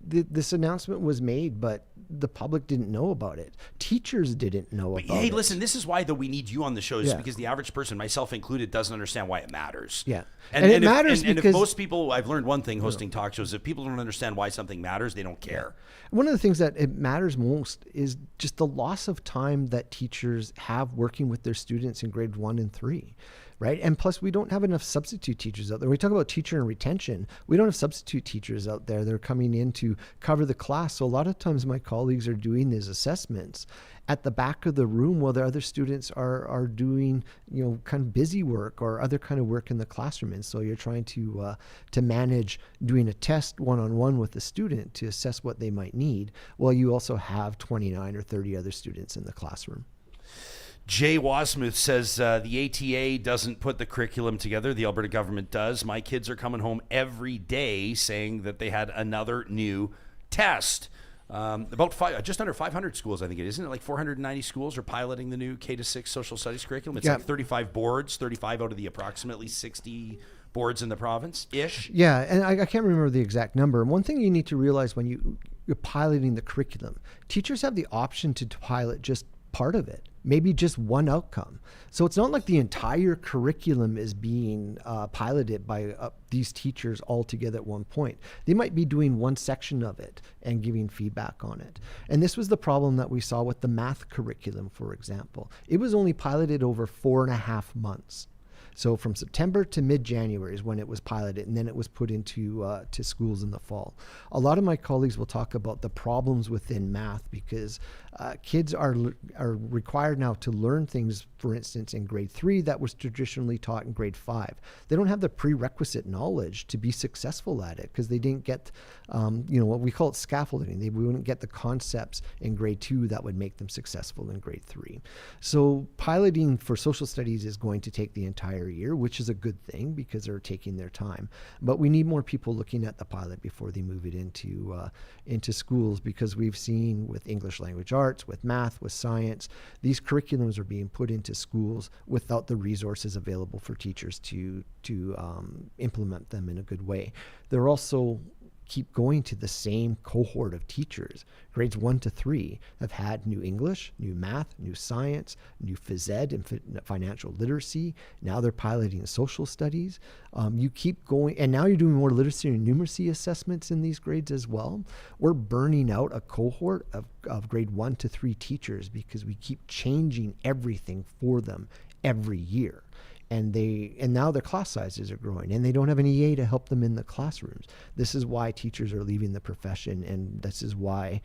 this announcement was made, but the public didn't know about it. Teachers didn't know about it. Hey, listen, this is why though we need you on the show, is because the average person, myself included, doesn't understand why it matters. Yeah. And it matters because... because... if most people, I've learned one thing hosting talk shows, if people don't understand why something matters, they don't care. One of the things that it matters most is just the loss of time that teachers have working with their students in grade 1 and 3. Right. And plus, we don't have enough substitute teachers out there. We talk about teacher and retention. We don't have substitute teachers out there. They're coming in to cover the class. So a lot of times my colleagues are doing these assessments at the back of the room while their other students are doing, kind of busy work or other kind of work in the classroom. And so you're trying to manage doing a test one-on-one with the student to assess what they might need, while you also have 29 or 30 other students in the classroom. Jay Wasmuth says the ATA doesn't put the curriculum together. The Alberta government does. My kids are coming home every day saying that they had another new test. Just under 500 schools, I think it is. Isn't it like 490 schools are piloting the new K-6 social studies curriculum? It's like 35 boards, 35 out of the approximately 60 boards in the province-ish. Yeah, and I can't remember the exact number. One thing you need to realize when you're piloting the curriculum, teachers have the option to pilot just part of it, maybe just one outcome. So it's not like the entire curriculum is being piloted by these teachers all together at one point. They might be doing one section of it and giving feedback on it. And this was the problem that we saw with the math curriculum, for example. It was only piloted over 4.5 months. So from September to mid-January is when it was piloted, and then it was put into to schools in the fall. A lot of my colleagues will talk about the problems within math because kids are required now to learn things, for instance, in grade 3 that was traditionally taught in grade 5. They don't have the prerequisite knowledge to be successful at it because they didn't get, what we call it scaffolding. They wouldn't get the concepts in grade 2 that would make them successful in grade 3. So piloting for social studies is going to take the entire year, which is a good thing because they're taking their time. But we need more people looking at the pilot before they move it into schools, because we've seen with English language arts, with math, with science, these curriculums are being put into schools without the resources available for teachers to implement them in a good way. They're also keep going to the same cohort of teachers. Grades 1 to 3 have had new English, new math, new science, new phys ed and financial literacy. Now they're piloting social studies. You keep going, and now you're doing more literacy and numeracy assessments in these grades as well. We're burning out a cohort of grade 1 to 3 teachers because we keep changing everything for them every year. And now their class sizes are growing, and they don't have an EA to help them in the classrooms. This is why teachers are leaving the profession, and this is why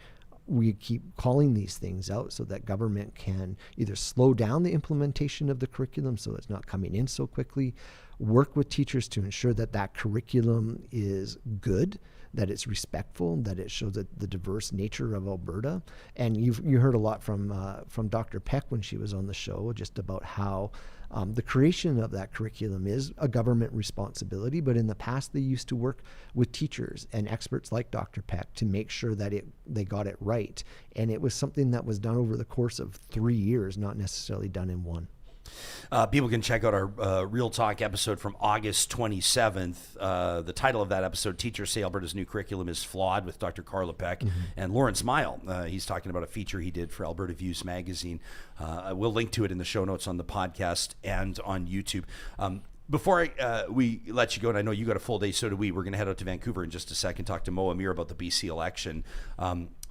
we keep calling these things out, so that government can either slow down the implementation of the curriculum so it's not coming in so quickly, work with teachers to ensure that that curriculum is good, that it's respectful, that it shows the diverse nature of Alberta. And you heard a lot from Dr. Peck when she was on the show, just about how the creation of that curriculum is a government responsibility, but in the past they used to work with teachers and experts like Dr. Peck to make sure that they got it right. And it was something that was done over the course of 3 years, not necessarily done in one. People can check out our Real Talk episode from August 27th. The title of that episode, Teachers Say Alberta's New Curriculum is Flawed, with Dr. Carla Peck and Lawrence Mile. He's talking about a feature he did for Alberta Views magazine. We'll link to it in the show notes on the podcast and on YouTube. Before we let you go, and I know you got a full day, so do we. We're going to head out to Vancouver in just a second, talk to Mo Amir about the BC election.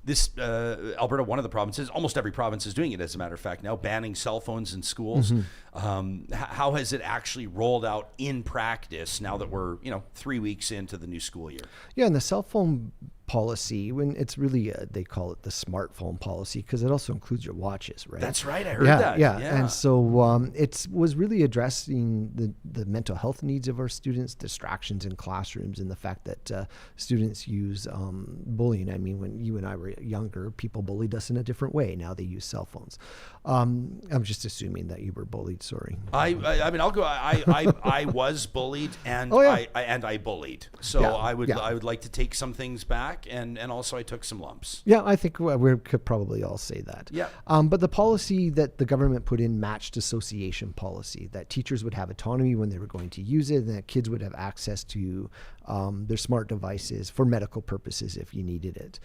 This Alberta, one of the provinces, almost every province is doing it, as a matter of fact, now banning cell phones in schools. How has it actually rolled out in practice now that we're 3 weeks into the new school year? Yeah, and the cell phone policy, when it's really they call it the smartphone policy, because it also includes your watches, right? That's right, I heard that. Yeah, and so it was really addressing the mental health needs of our students, distractions in classrooms, and the fact that students use bullying. I mean, when you and I were younger, people bullied us in a different way. Now they use cell phones. I'm just assuming that you were bullied. Sorry. I mean, I'll go. I was bullied, and I bullied. So I would like to take some things back. And also I took some lumps. Yeah, I think we could probably all say that. Yeah. But the policy that the government put in, matched association policy, that teachers would have autonomy when they were going to use it, and that kids would have access to their smart devices for medical purposes if you needed it.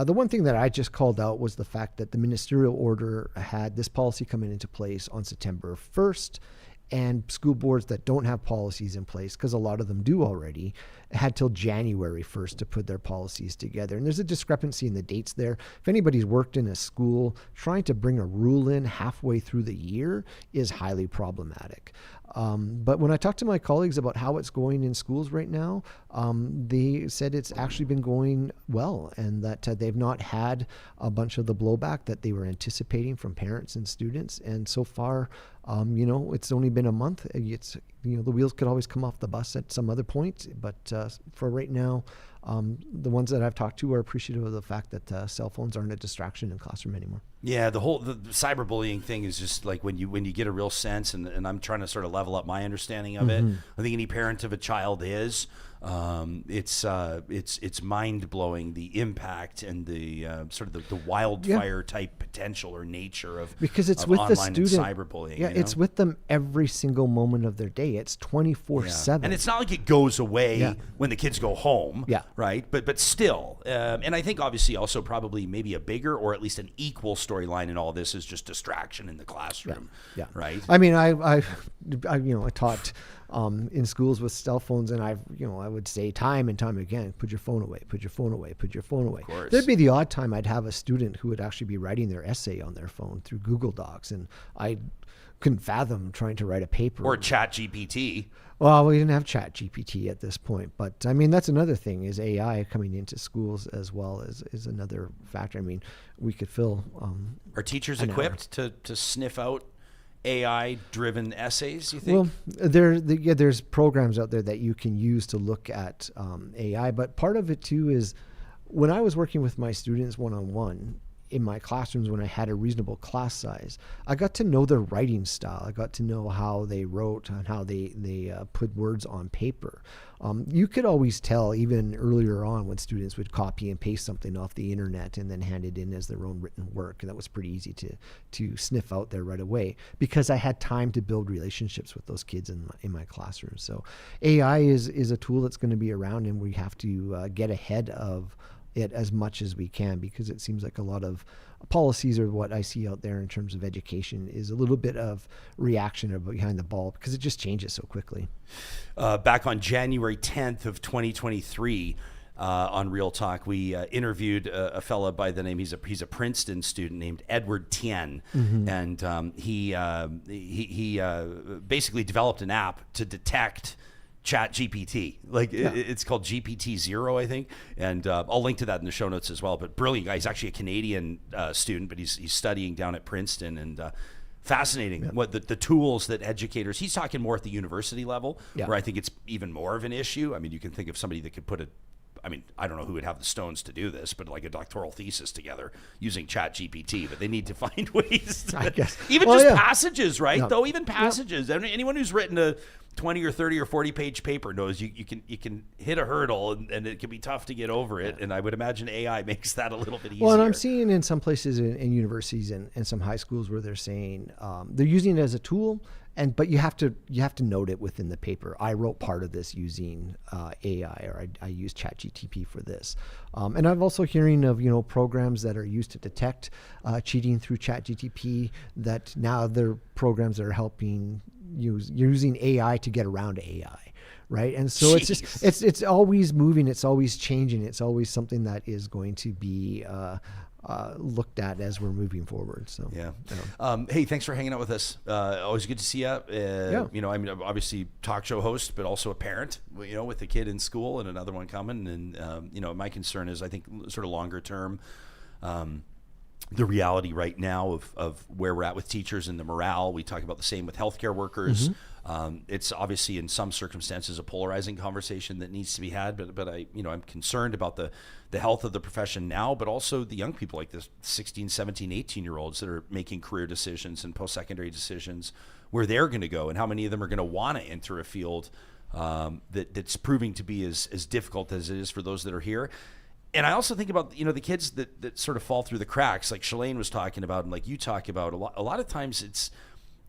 The one thing that I just called out was the fact that the ministerial order had this policy coming into place on September 1st. And school boards that don't have policies in place, because a lot of them do already, had till January 1st to put their policies together. And there's a discrepancy in the dates there. If anybody's worked in a school, trying to bring a rule in halfway through the year is highly problematic. But when I talked to my colleagues about how it's going in schools right now, they said it's actually been going well, and that they've not had a bunch of the blowback that they were anticipating from parents and students. And so far, it's only been a month. It's the wheels could always come off the bus at some other point, but for right now, the ones that I've talked to are appreciative of the fact that cell phones aren't a distraction in classroom anymore. Yeah, the cyberbullying thing is just like when you get a real sense, and I'm trying to sort of level up my understanding of it. I think any parent of a child is. It's mind blowing, the impact and the sort of the wildfire type potential or nature of, because it's of with the online student, and cyberbullying. Yeah, it's with them every single moment of their day. It's 24/7, and it's not like it goes away when the kids go home. Yeah, right. But still, and I think obviously also probably maybe a bigger or at least an equal storyline in all this is just distraction in the classroom. Yeah, right. I mean, I taught in schools with cell phones, and I would say time and time again, put your phone away, put your phone away, put your phone away. There'd be the odd time I'd have a student who would actually be writing their essay on their phone through Google Docs, and I couldn't fathom trying to write a paper. Or Chat GPT. Well, we didn't have Chat GPT at this point, but I mean, that's another thing, is AI coming into schools as well is another factor. I mean, we could fill Are teachers equipped to sniff out AI-driven essays, you think? Well, there's programs out there that you can use to look at AI, but part of it too is when I was working with my students one-on-one in my classrooms, when I had a reasonable class size, I got to know their writing style. I got to know how they wrote and how they put words on paper. You could always tell even earlier on when students would copy and paste something off the internet and then hand it in as their own written work. And that was pretty easy to sniff out there right away, because I had time to build relationships with those kids in my classroom. So AI is a tool that's going to be around, and we have to get ahead of it as much as we can, because it seems like a lot of policies, or what I see out there in terms of education, is a little bit of reaction or behind the ball, because it just changes so quickly. Back on January 10th of 2023, on Real Talk, we interviewed a fella by the name, he's a Princeton student named Edward Tien, and he basically developed an app to detect Chat GPT. It's called GPT-0, I think, and I'll link to that in the show notes as well. But brilliant guy. He's actually a Canadian student, but he's studying down at Princeton, and fascinating what the tools that educators, he's talking more at the university level, where I think it's even more of an issue. I mean, you can think of somebody that could put I don't know who would have the stones to do this, but like a doctoral thesis together using Chat GPT, but they need to find ways to, I guess. Even passages, right? Yeah. Though even passages, anyone who's written a 20 or 30 or 40 page paper knows you can hit a hurdle, and it can be tough to get over it. And I would imagine AI makes that a little bit easier. Well, and I'm seeing in some places in universities and some high schools where they're saying they're using it as a tool, But you have to note it within the paper. I wrote part of this using AI, or I used ChatGPT for this. And I'm also hearing of programs that are used to detect cheating through ChatGPT. That now they're programs that are helping using AI to get around AI, right? And so it's always moving. It's always changing. It's always something that is going to be looked at as we're moving forward. So hey, thanks for hanging out with us. Always good to see you. I'm obviously talk show host, but also a parent. With a kid in school and another one coming. And my concern is, I think, sort of longer term. The reality right now of where we're at with teachers and the morale. We talk about the same with healthcare workers. It's obviously in some circumstances a polarizing conversation that needs to be had, but I'm concerned about the health of the profession now, but also the young people like the 16, 17, 18-year-olds that are making career decisions and post-secondary decisions, where they're going to go and how many of them are going to want to enter a field that's proving to be as difficult as it is for those that are here. And I also think about, the kids that sort of fall through the cracks, like Shalane was talking about, and like you talk about a lot of times it's,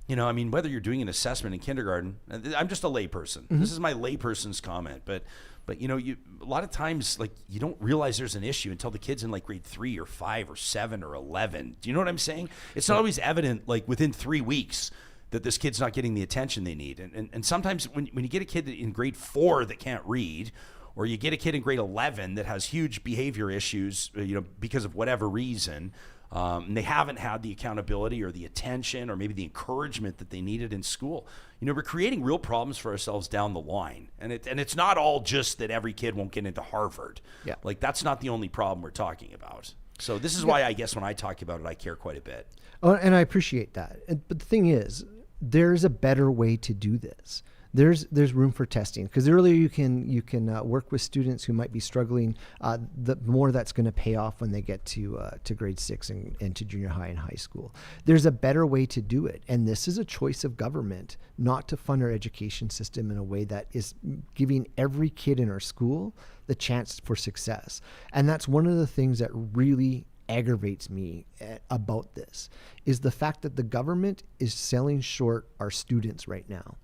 whether you're doing an assessment in kindergarten, I'm just a layperson. This is my layperson's comment, but a lot of times, like, you don't realize there's an issue until the kid's in like grade 3 or 5 or 7 or 11. Do you know what I'm saying? It's not always evident, like, within 3 weeks that this kid's not getting the attention they need. And sometimes when you get a kid in grade 4 that can't read, or you get a kid in grade 11 that has huge behavior issues, because of whatever reason, and they haven't had the accountability or the attention or maybe the encouragement that they needed in school. We're creating real problems for ourselves down the line. And it's not all just that every kid won't get into Harvard. Yeah. Like, that's not the only problem we're talking about. So this is why I guess when I talk about it, I care quite a bit. Oh, and I appreciate that. But the thing is, there's a better way to do this. There's room for testing, because earlier you can work with students who might be struggling. The more that's going to pay off when they get to grade 6 and to junior high and high school. There's a better way to do it, and this is a choice of government not to fund our education system in a way that is giving every kid in our school the chance for success. And that's one of the things that really aggravates me about this, is the fact that the government is selling short our students right now.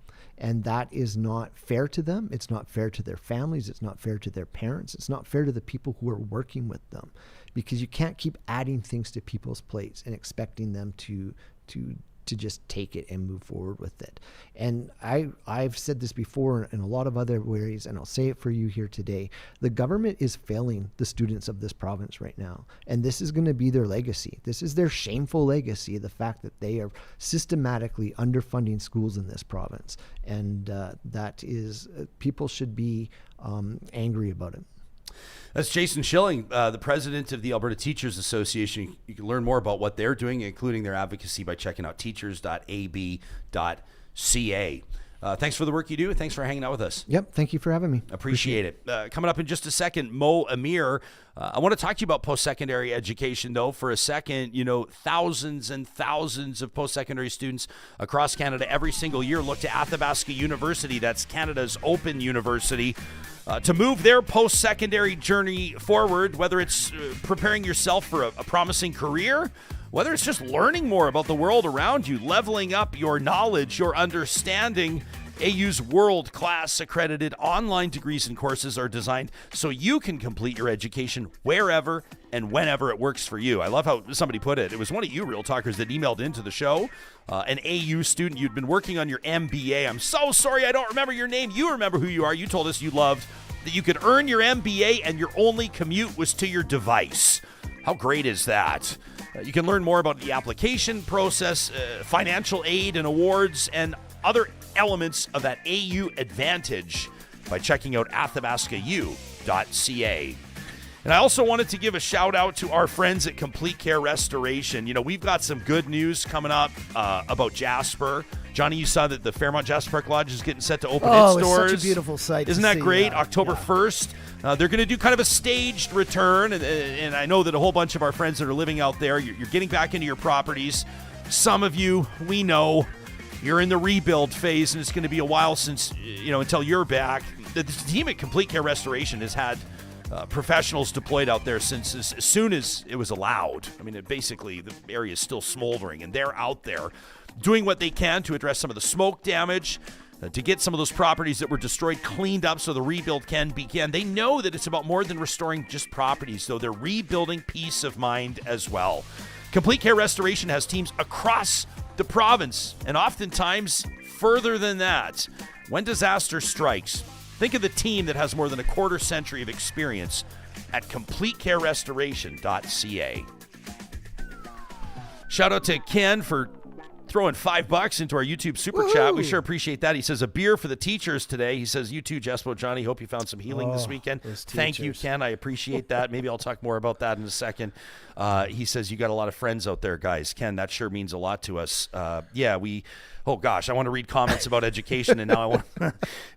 And that is not fair to them. It's not fair to their families. It's not fair to their parents. It's not fair to the people who are working with them, because you can't keep adding things to people's plates and expecting them to just take it and move forward with it. And I've said this before in a lot of other ways, and I'll say it for you here today. The government is failing the students of this province right now. And this is going to be their legacy. This is their shameful legacy, the fact that they are systematically underfunding schools in this province. And that is, people should be angry about it. That's Jason Schilling, the president of the Alberta Teachers Association. You can learn more about what they're doing, including their advocacy, by checking out teachers.ab.ca. Thanks for the work you do. Thanks for hanging out with us. Yep. Thank you for having me. Appreciate it. Coming up in just a second, Mo Amir. I want to talk to you about post-secondary education, though, for a second. Thousands and thousands of post-secondary students across Canada every single year look to Athabasca University, that's Canada's open university, to move their post-secondary journey forward, whether it's preparing yourself for a promising career, whether it's just learning more about the world around you, leveling up your knowledge, your understanding. AU's world-class accredited online degrees and courses are designed so you can complete your education wherever and whenever it works for you. I love how somebody put it. It was one of you Real Talkers that emailed into the show, an AU student. You'd been working on your MBA. I'm so sorry I don't remember your name. You remember who you are. You told us you loved that you could earn your MBA and your only commute was to your device. How great is that? You can learn more about the application process, financial aid and awards, and other elements of that AU advantage by checking out athabascau.ca. And I also wanted to give a shout out to our friends at Complete Care Restoration. We've got some good news coming up about Jasper. Johnny, you saw that the Fairmont Jasper Park Lodge is getting set to open its doors. Oh, it's such a beautiful sight. Isn't that great? October 1st. They're going to do kind of a staged return. And I know that a whole bunch of our friends that are living out there, you're getting back into your properties. Some of you, we know, you're in the rebuild phase, and it's going to be a while since, until you're back. The team at Complete Care Restoration has had professionals deployed out there since as soon as it was allowed. I mean, basically, the area is still smoldering, and they're out there doing what they can to address some of the smoke damage, to get some of those properties that were destroyed cleaned up so the rebuild can begin. They know that it's about more than restoring just properties, though. They're rebuilding peace of mind as well. Complete Care Restoration has teams across the province, and oftentimes further than that. When disaster strikes, think of the team that has more than a quarter century of experience at CompleteCareRestoration.ca. Shout out to Ken for throwing $5 into our YouTube super chat. We sure appreciate that. He says, a beer for the teachers today. He says, you too, Jespo, Johnny. Hope you found some healing this weekend. Thank you, Ken. I appreciate that. Maybe I'll talk more about that in a second. He says, you got a lot of friends out there, guys. Ken, that sure means a lot to us. Oh gosh, I want to read comments about education, and now I want.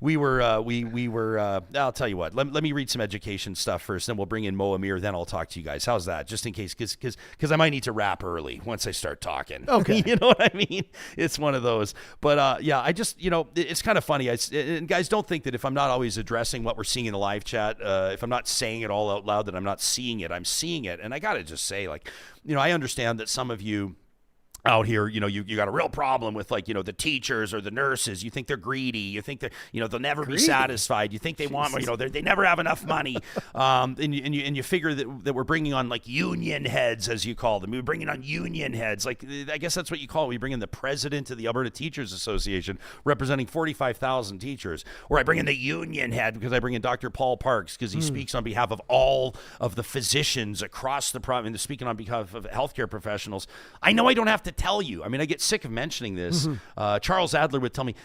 we were. I'll tell you what. Let me read some education stuff first, then we'll bring in Mo Amir. Then I'll talk to you guys. How's that? Just in case, because I might need to wrap early once I start talking. Okay, you know what I mean? It's one of those. But I just it's kind of funny. And guys, don't think that if I'm not always addressing what we're seeing in the live chat, if I'm not saying it all out loud, that I'm not seeing it. I'm seeing it, and I gotta just say, I understand that some of you out here, you got a real problem with the teachers or the nurses. You think they're greedy. You think they're, they'll never be satisfied. You think they want, they never have enough money. And you figure that we're bringing on union heads, as you call them. We're bringing on union heads. I guess that's what you call it. We bring in the president of the Alberta Teachers Association, representing 45,000 teachers. Or I bring in the union head because I bring in Dr. Paul Parks because he speaks on behalf of all of the physicians across the province, speaking on behalf of healthcare professionals. I know I don't have to tell you. I mean, I get sick of mentioning this. Charles Adler would tell me,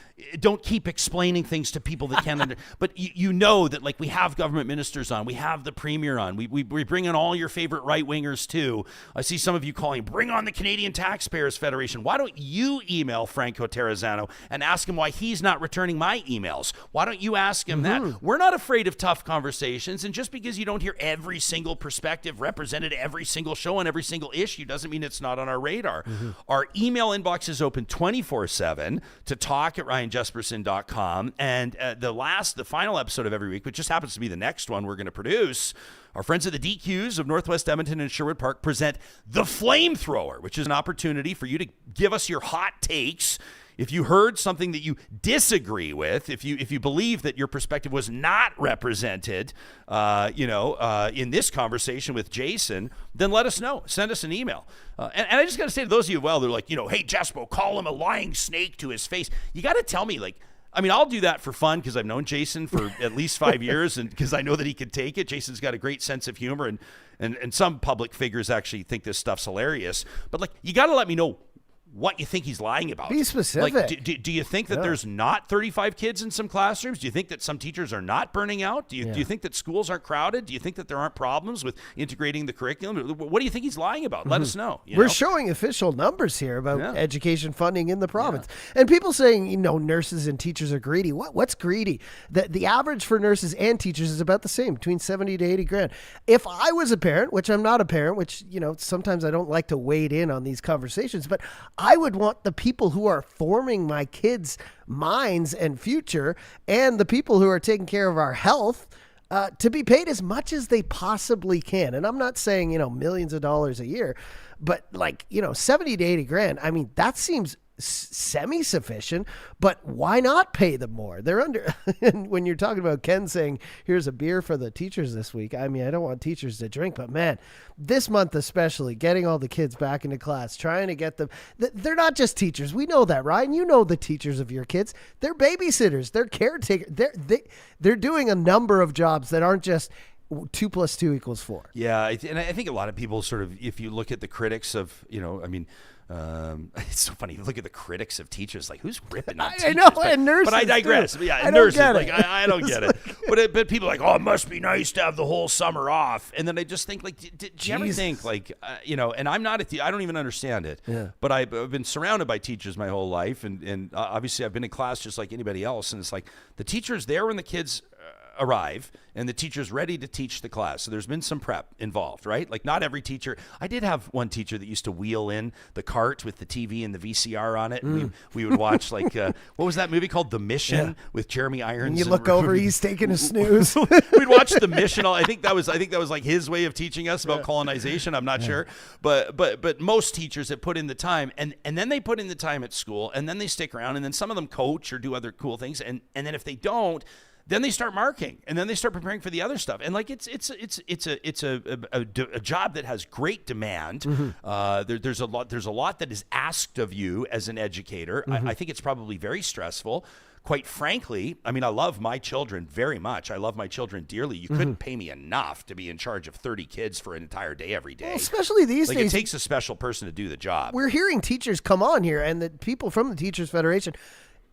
don't keep explaining things to people that can't understand. But you know that we have government ministers on. We have the premier on. We bring in all your favorite right-wingers too. I see some of you calling, bring on the Canadian Taxpayers Federation. Why don't you email Franco Terrazzano and ask him why he's not returning my emails? Why don't you ask him that? We're not afraid of tough conversations. And just because you don't hear every single perspective represented every single show on every single issue doesn't mean it's not on our radar. Our email inbox is open 24/7 to talk@ryanjesperson.com. And the final episode of every week, which just happens to be the next one we're going to produce, our friends at the DQs of Northwest Edmonton and Sherwood Park present The Flamethrower, which is an opportunity for you to give us your hot takes. If you heard something that you disagree with, if you believe that your perspective was not represented, in this conversation with Jason, then let us know. Send us an email. And I just got to say to those of you, they're like, hey, Jespo, call him a lying snake to his face. You got to tell me, I'll do that for fun because I've known Jason for at least 5 years and because I know that he can take it. Jason's got a great sense of humor and some public figures actually think this stuff's hilarious. But you got to let me know what you think he's lying about. Be specific. Do you think that there's not 35 kids in some classrooms? Do you think that some teachers are not burning out? Do you think that schools aren't crowded? Do you think that there aren't problems with integrating the curriculum? What do you think he's lying about? Let us know. We're showing official numbers here about education funding in the province. And people saying, nurses and teachers are greedy. What's greedy? The average for nurses and teachers is about the same, between 70 to 80 grand. If I was a parent, which I'm not a parent, which, sometimes I don't like to wade in on these conversations, but I would want the people who are forming my kids' minds and future and the people who are taking care of our health to be paid as much as they possibly can. And I'm not saying, millions of dollars a year, but 70 to 80 grand. I mean, that seems semi-sufficient, but why not pay them more? They're under. And when you're talking about Ken saying, here's a beer for the teachers this week, I mean, I don't want teachers to drink, but man, this month especially, getting all the kids back into class, trying to get them, they're not just teachers. We know that, Ryan. You know the teachers of your kids. They're babysitters. They're caretakers. They're doing a number of jobs that aren't just 2 + 2 = 4. Yeah, and I think a lot of people sort of, if you look at the critics of, it's so funny. You look at the critics of teachers, who's ripping on teachers? I know, and nurses. But I digress. Too. Yeah, I nurses. don't get it. I don't get it. But people are like, it must be nice to have the whole summer off. And then I just think, did you ever think, and I'm not I don't even understand it. Yeah. But I've been surrounded by teachers my whole life, and obviously I've been in class just like anybody else. And it's like the teacher's there when the kids arrive and the teacher's ready to teach the class. So there's been some prep involved, right? Like not every teacher. I did have one teacher that used to wheel in the cart with the TV and the VCR on it. And we would watch like, what was that movie called? The Mission with Jeremy Irons. And you look over, he's taking a snooze. We'd watch The Mission. I think that was like his way of teaching us about colonization. I'm not sure. But most teachers have put in the time and then they put in the time at school and then they stick around and then some of them coach or do other cool things. And then if they don't, then they start marking and then they start preparing for the other stuff. And like, it's a job that has great demand. There's a lot that is asked of you as an educator. I think it's probably very stressful. Quite frankly, I mean, I love my children very much. I love my children dearly. You couldn't pay me enough to be in charge of 30 kids for an entire day every day. Well, especially these days. It takes a special person to do the job. We're hearing teachers come on here and the people from the Teachers Federation.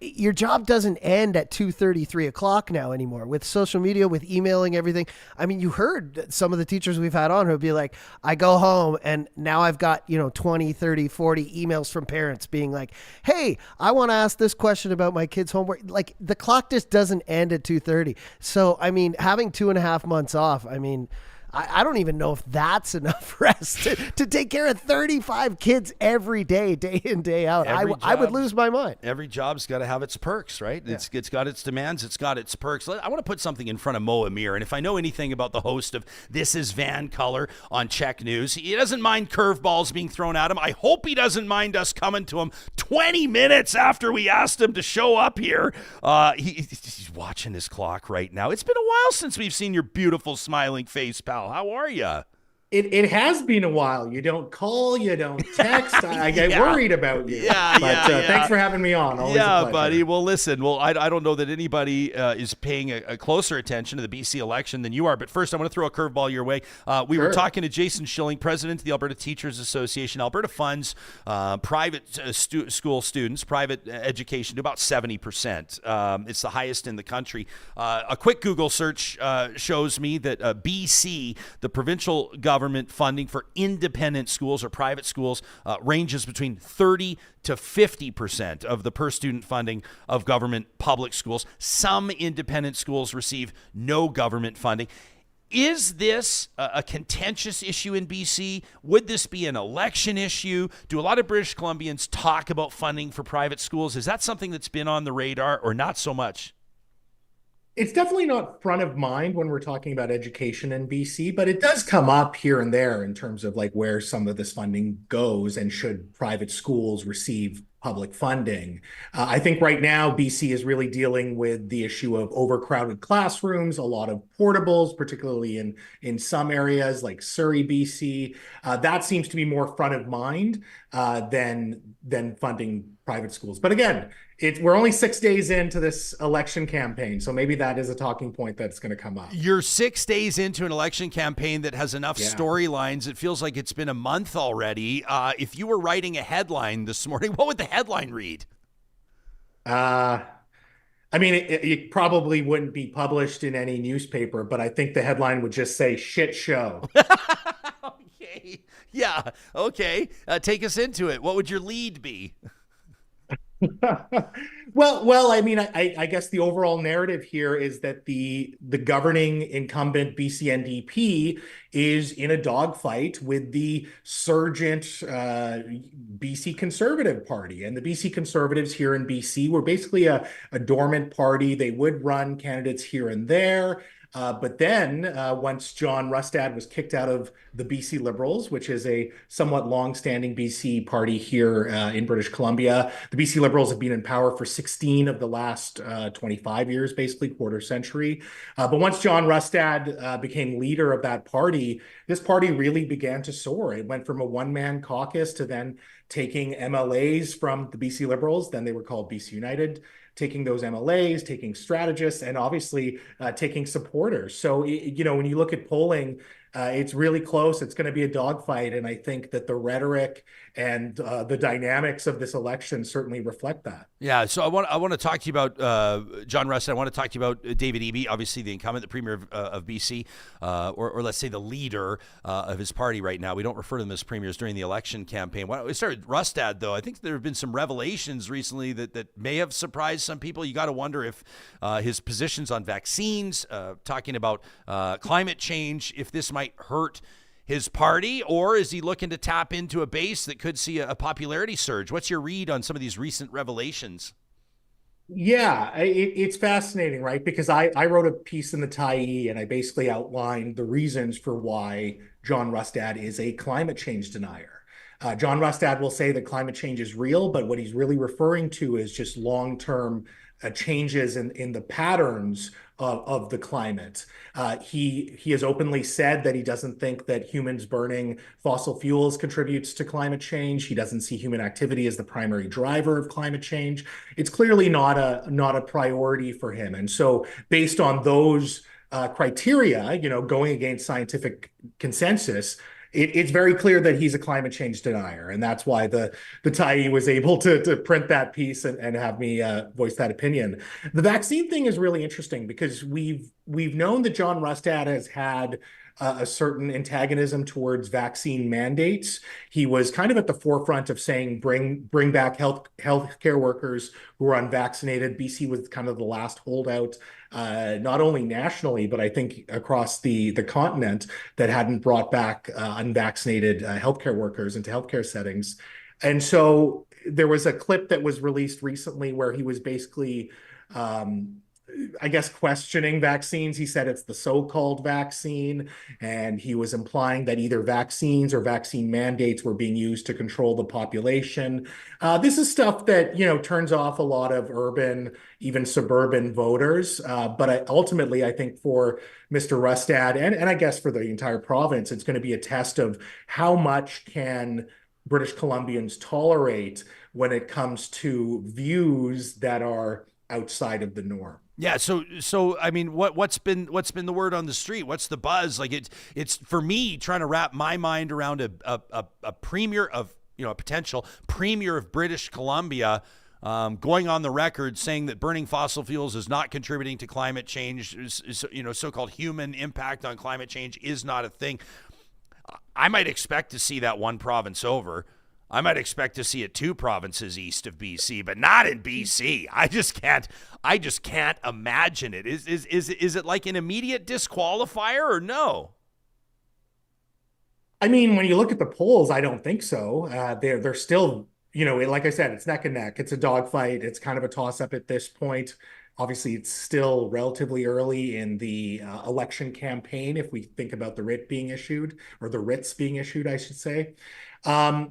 Your job doesn't end at 2:30, 3 o'clock now anymore with social media, with emailing, everything. I mean, you heard some of the teachers we've had on who'll be like, I go home and now I've got, 20, 30, 40 emails from parents being like, hey, I want to ask this question about my kid's homework. Like the clock just doesn't end at 2:30. So, I mean, having 2.5 months off, I mean, I don't even know if that's enough rest to take care of 35 kids every day, day in, day out. I would lose my mind. Every job's got to have its perks, right? Yeah. It's got its demands. It's got its perks. I want to put something in front of Mo Amir. And if I know anything about the host of This is VANCOLOUR on Czech News, he doesn't mind curveballs being thrown at him. I hope he doesn't mind us coming to him 20 minutes after we asked him to show up here. He's watching his clock right now. It's been a while since we've seen your beautiful smiling face, pal. How are you? It has been a while. You don't call, you don't text. I get worried about you. Thanks for having me on. Always a pleasure. Buddy. Well, listen. Well, I don't know that anybody is paying a closer attention to the BC election than you are. But first, I want to throw a curveball your way. We were talking to Jason Schilling, president of the Alberta Teachers Association. Alberta funds private school students, private education to about 70%. It's the highest in the country. A quick Google search shows me that BC, the provincial government funding for independent schools or private schools ranges between 30 to 50% of the per student funding of government public schools. Some independent schools receive no government funding. Is this a contentious issue in BC? Would this be an election issue? Do a lot of British Columbians talk about funding for private schools? Is that something that's been on the radar or not so much? It's definitely not front of mind when we're talking about education in BC, but it does come up here and there in terms of like where some of this funding goes and should private schools receive public funding. I think right now BC is really dealing with the issue of overcrowded classrooms, a lot of portables, particularly in some areas like Surrey, BC. That seems to be more front of mind than funding private schools. But again, we're only 6 days into this election campaign, so maybe that is a talking point that's going to come up. You're 6 days into an election campaign that has enough storylines. It feels like it's been a month already. If you were writing a headline this morning, what would the headline read? I mean, it probably wouldn't be published in any newspaper, but I think the headline would just say "shit show." Okay. Yeah. Okay. Take us into it. What would your lead be? Well, I mean, I guess the overall narrative here is that the governing incumbent BC NDP is in a dogfight with the surgent BC Conservative Party. And the BC Conservatives here in BC were basically a dormant party. They would run candidates here and there. But then once John Rustad was kicked out of the BC Liberals, which is a somewhat long-standing BC party here in British Columbia, the BC Liberals have been in power for 16 of the last 25 years, basically quarter century. But once John Rustad became leader of that party, this party really began to soar. It went from a one-man caucus to then taking MLAs from the BC Liberals, then they were called BC United, taking those MLAs, taking strategists, and obviously taking supporters. So, when you look at polling It's really close. It's going to be a dogfight. And I think that the rhetoric and the dynamics of this election certainly reflect that. Yeah, so I want to talk to you about John Rustad. I want to talk to you about David Eby, obviously the incumbent, the premier of BC, or let's say the leader of his party right now. We don't refer to them as premiers during the election campaign. Why don't we start with Rustad, though? I think there have been some revelations recently that may have surprised some people. You got to wonder if his positions on vaccines, talking about climate change, if this might hurt his party, or is he looking to tap into a base that could see a popularity surge? What's your read on some of these recent revelations? Yeah, it's fascinating, right? Because I wrote a piece in the Tyee and I basically outlined the reasons for why John Rustad is a climate change denier. John Rustad will say that climate change is real, but what he's really referring to is just long-term changes in the patterns of the climate. He has openly said that he doesn't think that humans burning fossil fuels contributes to climate change. He doesn't see human activity as the primary driver of climate change. It's clearly not a priority for him. And so based on those criteria, going against scientific consensus, it's very clear that he's a climate change denier, and that's why the Tyee was able to print that piece and have me voice that opinion. The vaccine thing is really interesting because we've known that John Rustad has had a certain antagonism towards vaccine mandates. He was kind of at the forefront of saying bring back healthcare workers who are unvaccinated. BC was kind of the last holdout, not only nationally, but I think across the continent, that hadn't brought back unvaccinated healthcare workers into healthcare settings. And so there was a clip that was released recently where he was basically I guess, questioning vaccines. He said it's the so-called vaccine, and he was implying that either vaccines or vaccine mandates were being used to control the population. This is stuff that, turns off a lot of urban, even suburban voters. But ultimately, I think for Mr. Rustad and I guess for the entire province, it's going to be a test of how much can British Columbians tolerate when it comes to views that are outside of the norm. Yeah, so I mean, what's been the word on the street? What's the buzz? Like it's for me trying to wrap my mind around a premier of a potential premier of British Columbia going on the record saying that burning fossil fuels is not contributing to climate change. So-called human impact on climate change is not a thing. I might expect to see that one province over. I might expect to see it 2 provinces east of BC, but not in BC. I just can't imagine it. Is it like an immediate disqualifier or no? I mean, when you look at the polls, I don't think so. They're still, like I said, it's neck and neck. It's a dogfight. It's kind of a toss-up at this point. Obviously, it's still relatively early in the election campaign, if we think about the writ being issued, or the writs being issued, I should say.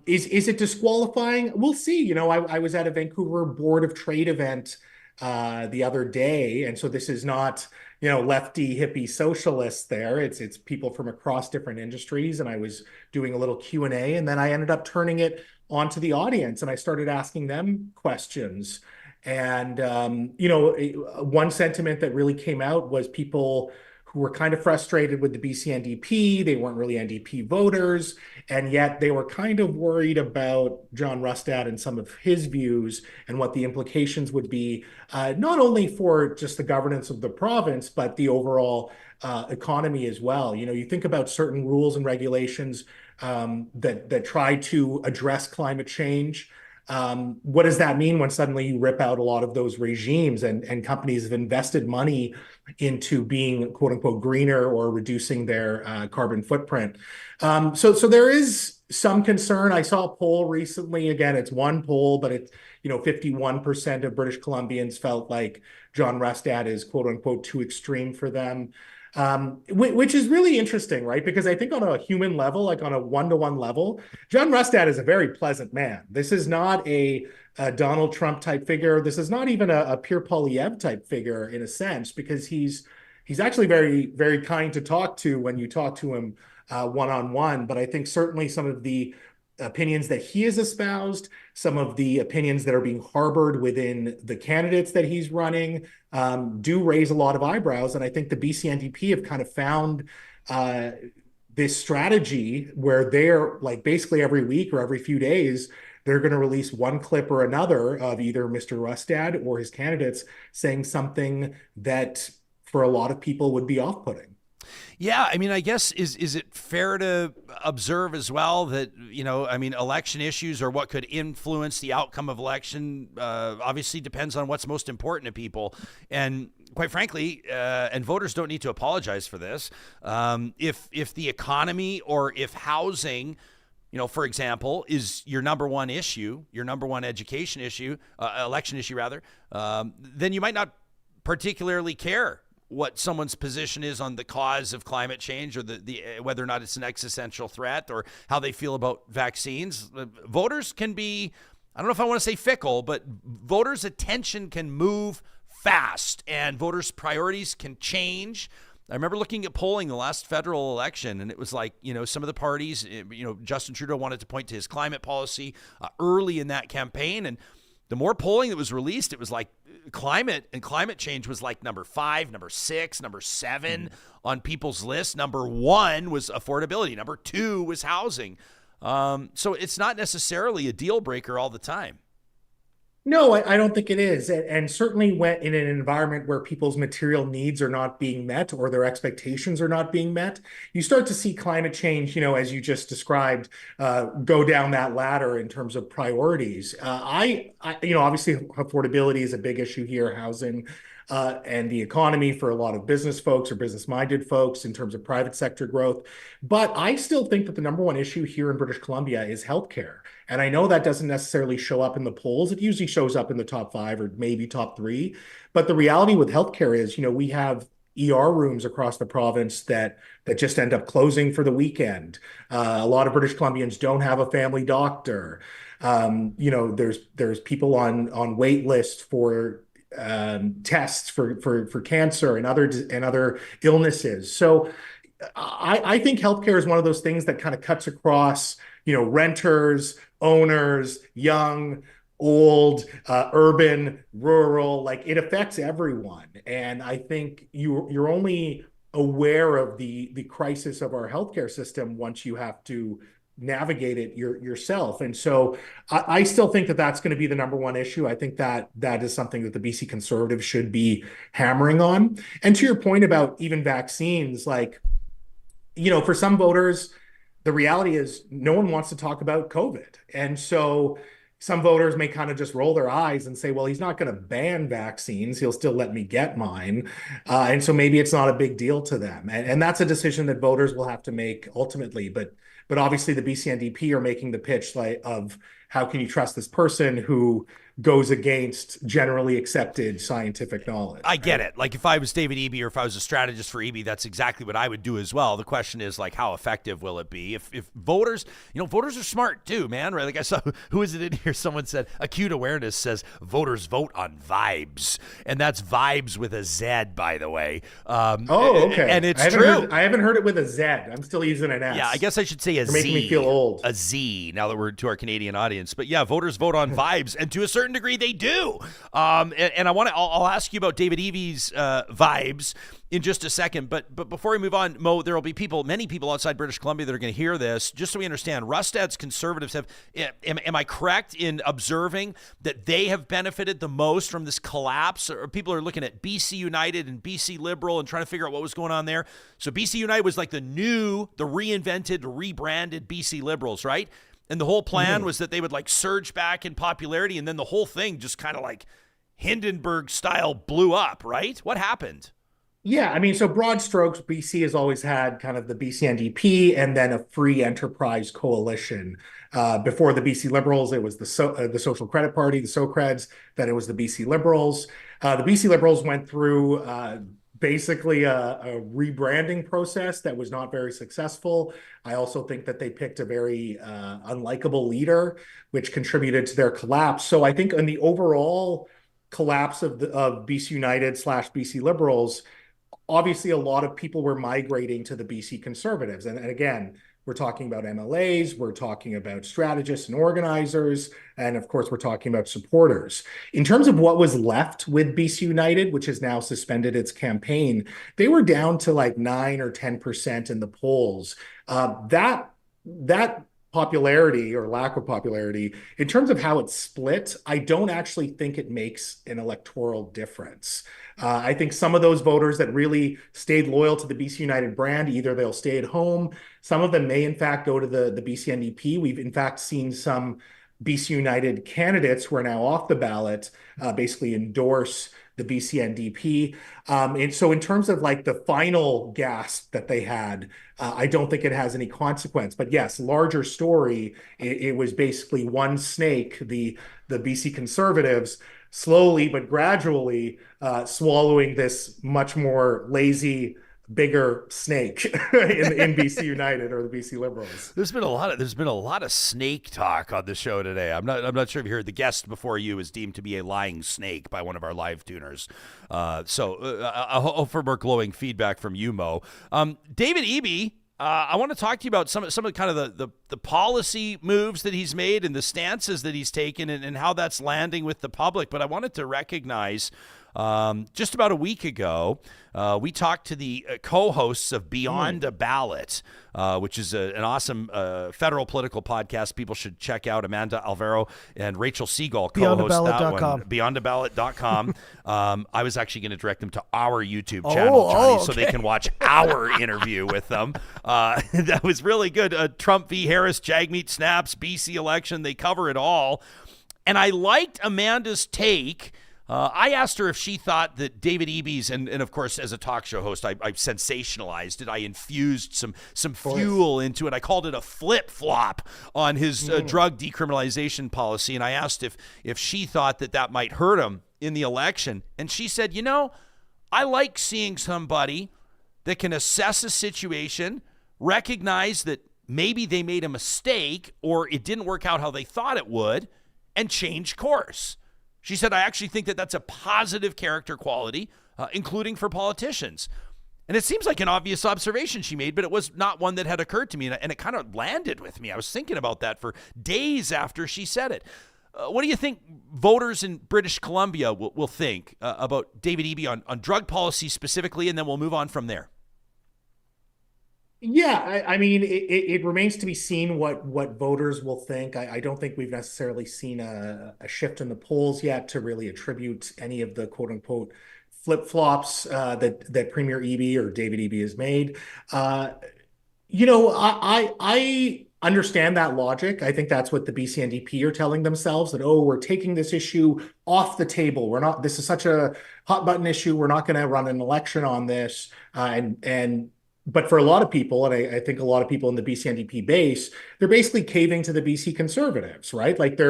Is it disqualifying? We'll see. I was at a Vancouver Board of Trade event the other day, and so this is not lefty hippie socialists there. It's people from across different industries, and I was doing a little Q&A, and then I ended up turning it onto the audience, and I started asking them questions. And one sentiment that really came out was people who were kind of frustrated with the BC NDP. They weren't really NDP voters, and yet they were kind of worried about John Rustad and some of his views and what the implications would be, not only for just the governance of the province, but the overall economy as well. You think about certain rules and regulations that try to address climate change. What does that mean when suddenly you rip out a lot of those regimes and companies have invested money into being quote unquote greener or reducing their carbon footprint? So there is some concern. I saw a poll recently. Again, it's one poll, but it's 51% of British Columbians felt like John Rustad is quote unquote too extreme for them. Which is really interesting, right? Because I think on a human level, like on a one-to-one level, John Rustad is a very pleasant man. This is not a Donald Trump type figure. This is not even a Pierre Poilievre type figure in a sense, because he's actually very, very kind to talk to when you talk to him one-on-one. But I think certainly some of the opinions that he has espoused, some of the opinions that are being harbored within the candidates that he's running, do raise a lot of eyebrows. And I think the BC NDP have kind of found this strategy where they're like basically every week or every few days, they're going to release one clip or another of either Mr. Rustad or his candidates saying something that for a lot of people would be off-putting. Yeah, I mean, I guess is it fair to observe as well that, election issues or what could influence the outcome of election obviously depends on what's most important to people. And quite frankly, and voters don't need to apologize for this, if the economy or if housing, for example, is your number one issue, your number one education issue, election issue rather, then you might not particularly care what someone's position is on the cause of climate change or the whether or not it's an existential threat or how they feel about vaccines. Voters can be, I don't know if I want to say fickle, but voters' attention can move fast and voters' priorities can change. I remember looking at polling the last federal election, and it was like, some of the parties, Justin Trudeau wanted to point to his climate policy early in that campaign. And the more polling that was released, it was like climate change was like number 5, number 6, number 7 on people's list. Number 1 was affordability. Number 2 was housing. So it's not necessarily a deal breaker all the time. No, I don't think it is. And certainly when in an environment where people's material needs are not being met or their expectations are not being met, you start to see climate change, as you just described, go down that ladder in terms of priorities. Obviously affordability is a big issue here, housing, and the economy for a lot of business folks or business-minded folks in terms of private sector growth. But I still think that the number one issue here in British Columbia is healthcare. And I know that doesn't necessarily show up in the polls. It usually shows up in the top 5 or maybe top 3. But the reality with healthcare is, we have ER rooms across the province that just end up closing for the weekend. A lot of British Columbians don't have a family doctor. There's people on wait lists for tests for cancer and other illnesses. So I think healthcare is one of those things that kind of cuts across, renters, owners, young, old, urban, rural, like it affects everyone. And I think you're only aware of the crisis of our healthcare system once you have to navigate it yourself. And so I still think that that's going to be the number one issue. I think that is something that the BC Conservatives should be hammering on. And to your point about even vaccines, like, for some voters, the reality is no one wants to talk about COVID. And so some voters may kind of just roll their eyes and say, well, he's not going to ban vaccines. He'll still let me get mine. And so maybe it's not a big deal to them. And that's a decision that voters will have to make ultimately. But obviously the BC NDP are making the pitch of how can you trust this person who goes against generally accepted scientific knowledge. I get it. Like if I was David Eby or if I was a strategist for Eby, that's exactly what I would do as well. The question is like, how effective will it be? If voters, voters are smart too, man, right? Like I saw, who is it in here? Someone said acute awareness says voters vote on vibes, and that's vibes with a Z, by the way. Okay. And it's true. I haven't heard it with a Z. I'm still using an S. Yeah, I guess I should say a Z. You're making me feel old. A Z, now that we're to our Canadian audience. But yeah, voters vote on vibes, and to a certain degree they do. And I'll ask you about David Eby's vibes in just a second. But before we move on, Mo, there will be many people outside British Columbia that are going to hear this. Just so we understand, Rustad's Conservatives have, am I correct in observing that they have benefited the most from this collapse? Or people are looking at BC United and BC Liberal and trying to figure out what was going on there. So BC United was like the reinvented, rebranded BC Liberals, right? And the whole plan was that they would like surge back in popularity, and then the whole thing just kind of like Hindenburg style blew up, right? What happened? Yeah, I mean, so broad strokes, BC has always had kind of the BC NDP and then a free enterprise coalition. Before the BC Liberals, it was the Social Credit Party, the SoCreds, then it was the BC Liberals. The BC Liberals went through basically a rebranding process that was not very successful. I also think that they picked a very unlikable leader, which contributed to their collapse. So I think in the overall collapse of BC United / BC Liberals, obviously a lot of people were migrating to the BC Conservatives. And again, We're talking about MLAs, we're talking about strategists and organizers, and of course, we're talking about supporters. In terms of what was left with BC United, which has now suspended its campaign, they were down to like 9 or 10% in the polls. That popularity or lack of popularity, in terms of how it's split, I don't actually think it makes an electoral difference. I think some of those voters that really stayed loyal to the BC United brand, either they'll stay at home, some of them may in fact go to the BC NDP. We've in fact seen some BC United candidates who are now off the ballot basically endorse the BC NDP. And so in terms of like the final gasp that they had, I don't think it has any consequence. But yes, larger story, it was basically one snake, the BC Conservatives, slowly but gradually swallowing this much more lazy, bigger snake in BC United or the BC Liberals. There's been a lot of snake talk on the show today. I'm not sure if you heard the guest before you is deemed to be a lying snake by one of our live tuners. So I hope for more glowing feedback from you, Mo. David Eby, I want to talk to you about some of kind of the policy moves that he's made and the stances that he's taken and how that's landing with the public. But I wanted to recognize just about a week ago, we talked to the co-hosts of Beyond a Ballot, which is an awesome federal political podcast. People should check out. Amanda Alvaro and Rachel Seagull co-host that one. Beyondaballot.com. I was actually going to direct them to our YouTube channel, Johnny, so they can watch our interview with them. That was really good. Trump v. Harris, Jagmeet Snaps, BC election. They cover it all. And I liked Amanda's take. I asked her if she thought that David Eby's, and of course, as a talk show host, I sensationalized it. I infused some fuel into it. I called it a flip-flop on his drug decriminalization policy, and I asked if she thought that might hurt him in the election. And she said, I like seeing somebody that can assess a situation, recognize that maybe they made a mistake or it didn't work out how they thought it would, and change course. She said, I actually think that that's a positive character quality, including for politicians. And it seems like an obvious observation she made, but it was not one that had occurred to me, and it kind of landed with me. I was thinking about that for days after she said it. What do you think voters in British Columbia will think about David Eby on drug policy specifically, and then we'll move on from there? Yeah, I mean, it remains to be seen what voters will think. I don't think we've necessarily seen a shift in the polls yet to really attribute any of the quote unquote flip-flops that Premier Eby or David Eby has made. I understand that logic. I think that's what the BC NDP are telling themselves, that, we're taking this issue off the table. This is such a hot button issue. We're not going to run an election on this. But for a lot of people, and I think a lot of people in the BC NDP base, they're basically caving to the BC Conservatives, right? Like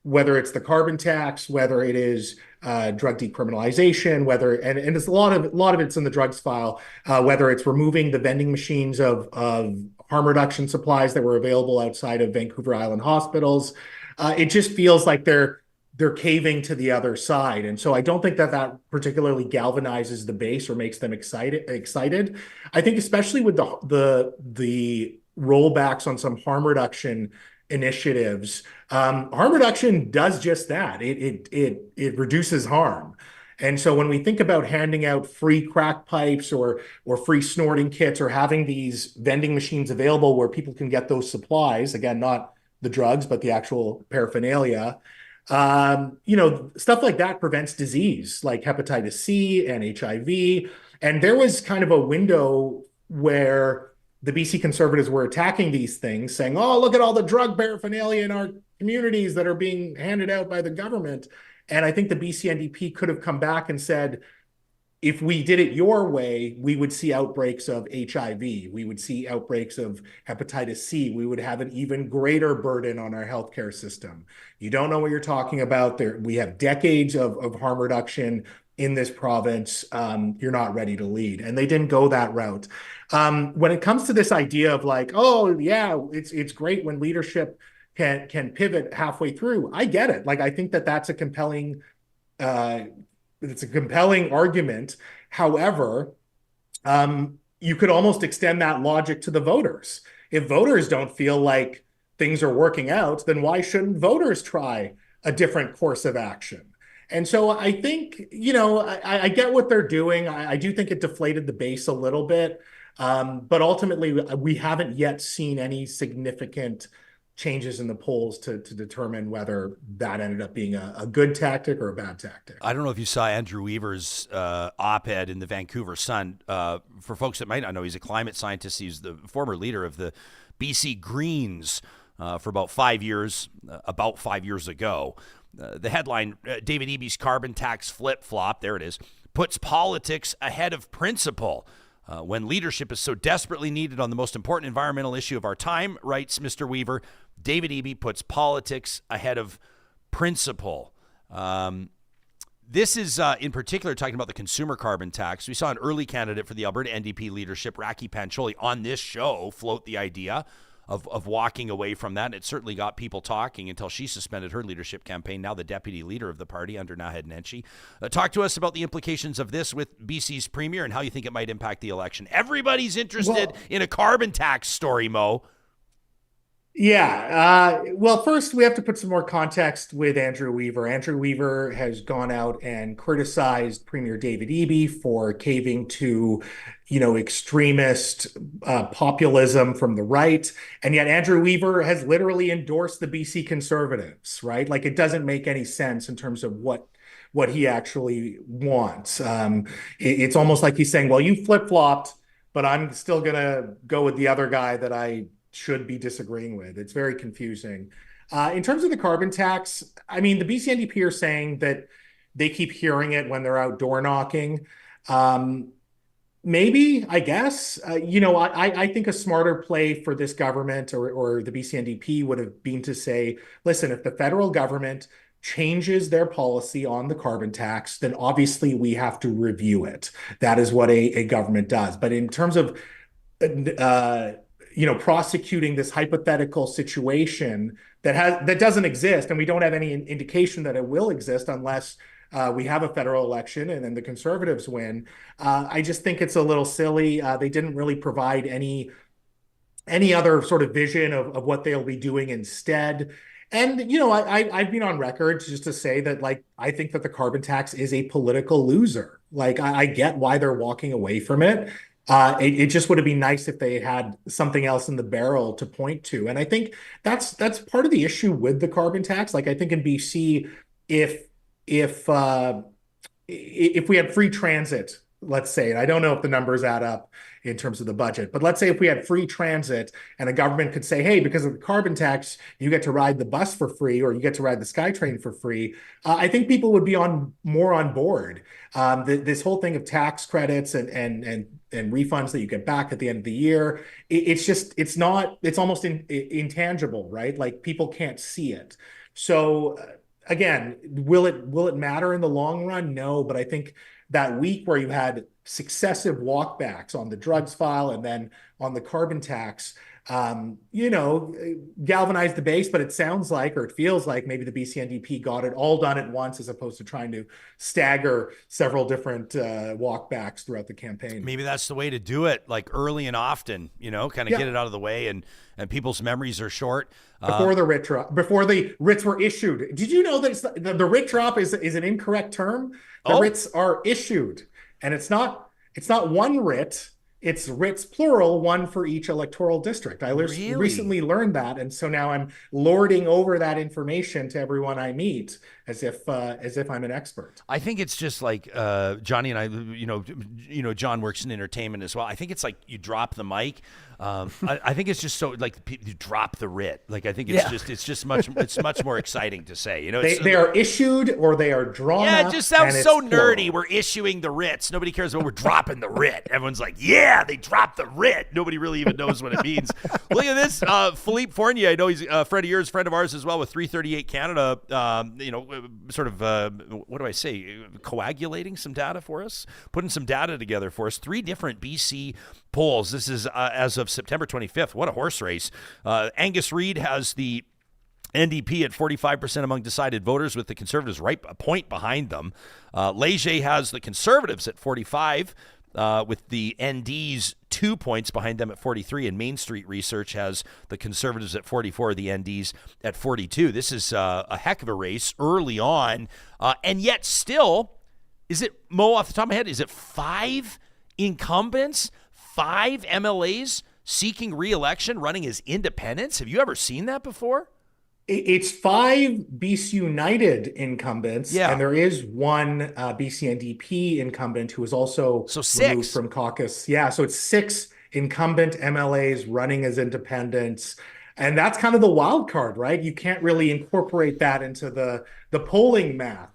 whether it's the carbon tax, whether it is drug decriminalization, and it's a lot of it's in the drugs file, whether it's removing the vending machines of harm reduction supplies that were available outside of Vancouver Island hospitals. It just feels like they're caving to the other side. And so I don't think that particularly galvanizes the base or makes them excited. I think especially with the rollbacks on some harm reduction initiatives, harm reduction does just that. It reduces harm. And so when we think about handing out free crack pipes or free snorting kits or having these vending machines available where people can get those supplies, again, not the drugs, but the actual paraphernalia, stuff like that prevents disease like hepatitis C and HIV. And there was kind of a window where the BC Conservatives were attacking these things, saying, look at all the drug paraphernalia in our communities that are being handed out by the government. And I think the BC NDP could have come back and said, if we did it your way, we would see outbreaks of HIV. We would see outbreaks of hepatitis C. We would have an even greater burden on our healthcare system. You don't know what you're talking about. We have decades of harm reduction in this province. You're not ready to lead. And they didn't go that route. When it comes to this idea of like, it's great when leadership can pivot halfway through. I get it. Like, I think that's a compelling argument. However, you could almost extend that logic to the voters if voters don't feel like things are working out, then why shouldn't voters try a different course of action? And so I think, I get what they're doing. I do think it deflated the base a little bit. But ultimately, we haven't yet seen any significant changes in the polls to determine whether that ended up being a good tactic or a bad tactic. I don't know if you saw Andrew Weaver's op-ed in the Vancouver Sun. For folks that might not know, he's a climate scientist. He's the former leader of the BC Greens for about 5 years ago. The headline, David Eby's carbon tax flip-flop, there it is, puts politics ahead of principle. When leadership is so desperately needed on the most important environmental issue of our time, writes Mr. Weaver, David Eby puts politics ahead of principle. This is in particular talking about the consumer carbon tax. We saw an early candidate for the Alberta NDP leadership, Raki Pancholi, on this show float the idea of walking away from that. And it certainly got people talking until she suspended her leadership campaign, now the deputy leader of the party under Naheed Nenshi. Talk to us about the implications of this with BC's premier and how you think it might impact the election. Everybody's interested in a carbon tax story, Mo. Yeah. Well, first, we have to put some more context with Andrew Weaver. Andrew Weaver has gone out and criticized Premier David Eby for caving to, extremist populism from the right. And yet Andrew Weaver has literally endorsed the BC Conservatives, right? Like, it doesn't make any sense in terms of what he actually wants. It's almost like he's saying, well, you flip-flopped, but I'm still going to go with the other guy that I should be disagreeing with. It's very confusing. In terms of the carbon tax, I mean, the BC NDP are saying that they keep hearing it when they're out door knocking. Maybe, I guess, I think a smarter play for this government or the BC NDP would have been to say, listen, if the federal government changes their policy on the carbon tax, then obviously we have to review it. That is what a government does. But in terms of prosecuting this hypothetical situation that doesn't exist, and we don't have any indication that it will exist unless we have a federal election and then the Conservatives win. I just think it's a little silly. They didn't really provide any other sort of vision of what they'll be doing instead. And, I've been on record just to say that, like, I think that the carbon tax is a political loser. Like, I get why they're walking away from it. It just would have been nice if they had something else in the barrel to point to. And I think that's part of the issue with the carbon tax. Like, I think in BC, if we had free transit, let's say, and I don't know if the numbers add up in terms of the budget, but let's say if we had free transit and a government could say, hey, because of the carbon tax, you get to ride the bus for free or you get to ride the SkyTrain for free, I think people would be more on board. This whole thing of tax credits and refunds that you get back at the end of the year, it's almost intangible, right? Like, people can't see it. So again, will it matter in the long run? No, but I think that week where you had successive walkbacks on the drugs file and then on the carbon tax, galvanized the base, but it sounds like, or it feels like, maybe the BC NDP got it all done at once as opposed to trying to stagger several different walkbacks throughout the campaign. Maybe that's the way to do it, like early and often, kind of get it out of the way, and people's memories are short. Before the writs were issued. Did you know that the writ drop is an incorrect term? The writs are issued, and it's not one writ. It's writs plural, one for each electoral district. I recently learned that, and so now I'm lording over that information to everyone I meet as if I'm an expert. I think it's just like Johnny and I, John works in entertainment as well. I think it's like you drop the mic. I think it's just so, like, you drop the writ. Like, I think it's much more exciting to say. They are issued or they are drawn. Yeah, it just sounds so nerdy. Plural. We're issuing the writs. Nobody cares about we're dropping the writ. Everyone's like, yeah, they dropped the writ. Nobody really even knows what it means. Look at this. Philippe Fournier, I know he's a friend of yours, friend of ours as well, with 338 Canada. What do I say? Coagulating some data for us, putting some data together for us. 3 different BC polls. This is as of September 25th. What a horse race. Angus Reid has the NDP at 45% among decided voters, with the Conservatives right a point behind them. Léger has the Conservatives at 45%. with the NDs 2 points behind them at 43, and Main Street Research has the Conservatives at 44, the NDs at 42. This is a heck of a race early on, and yet still, is it, Mo, off the top of my head, is it 5 incumbents, 5 MLAs seeking re-election running as independents? Have you ever seen that before? It's 5 BC United incumbents, and there is one BC NDP incumbent who is also removed from caucus. Yeah, so it's 6 incumbent MLAs running as independents, and that's kind of the wild card, right? You can't really incorporate that into the polling math.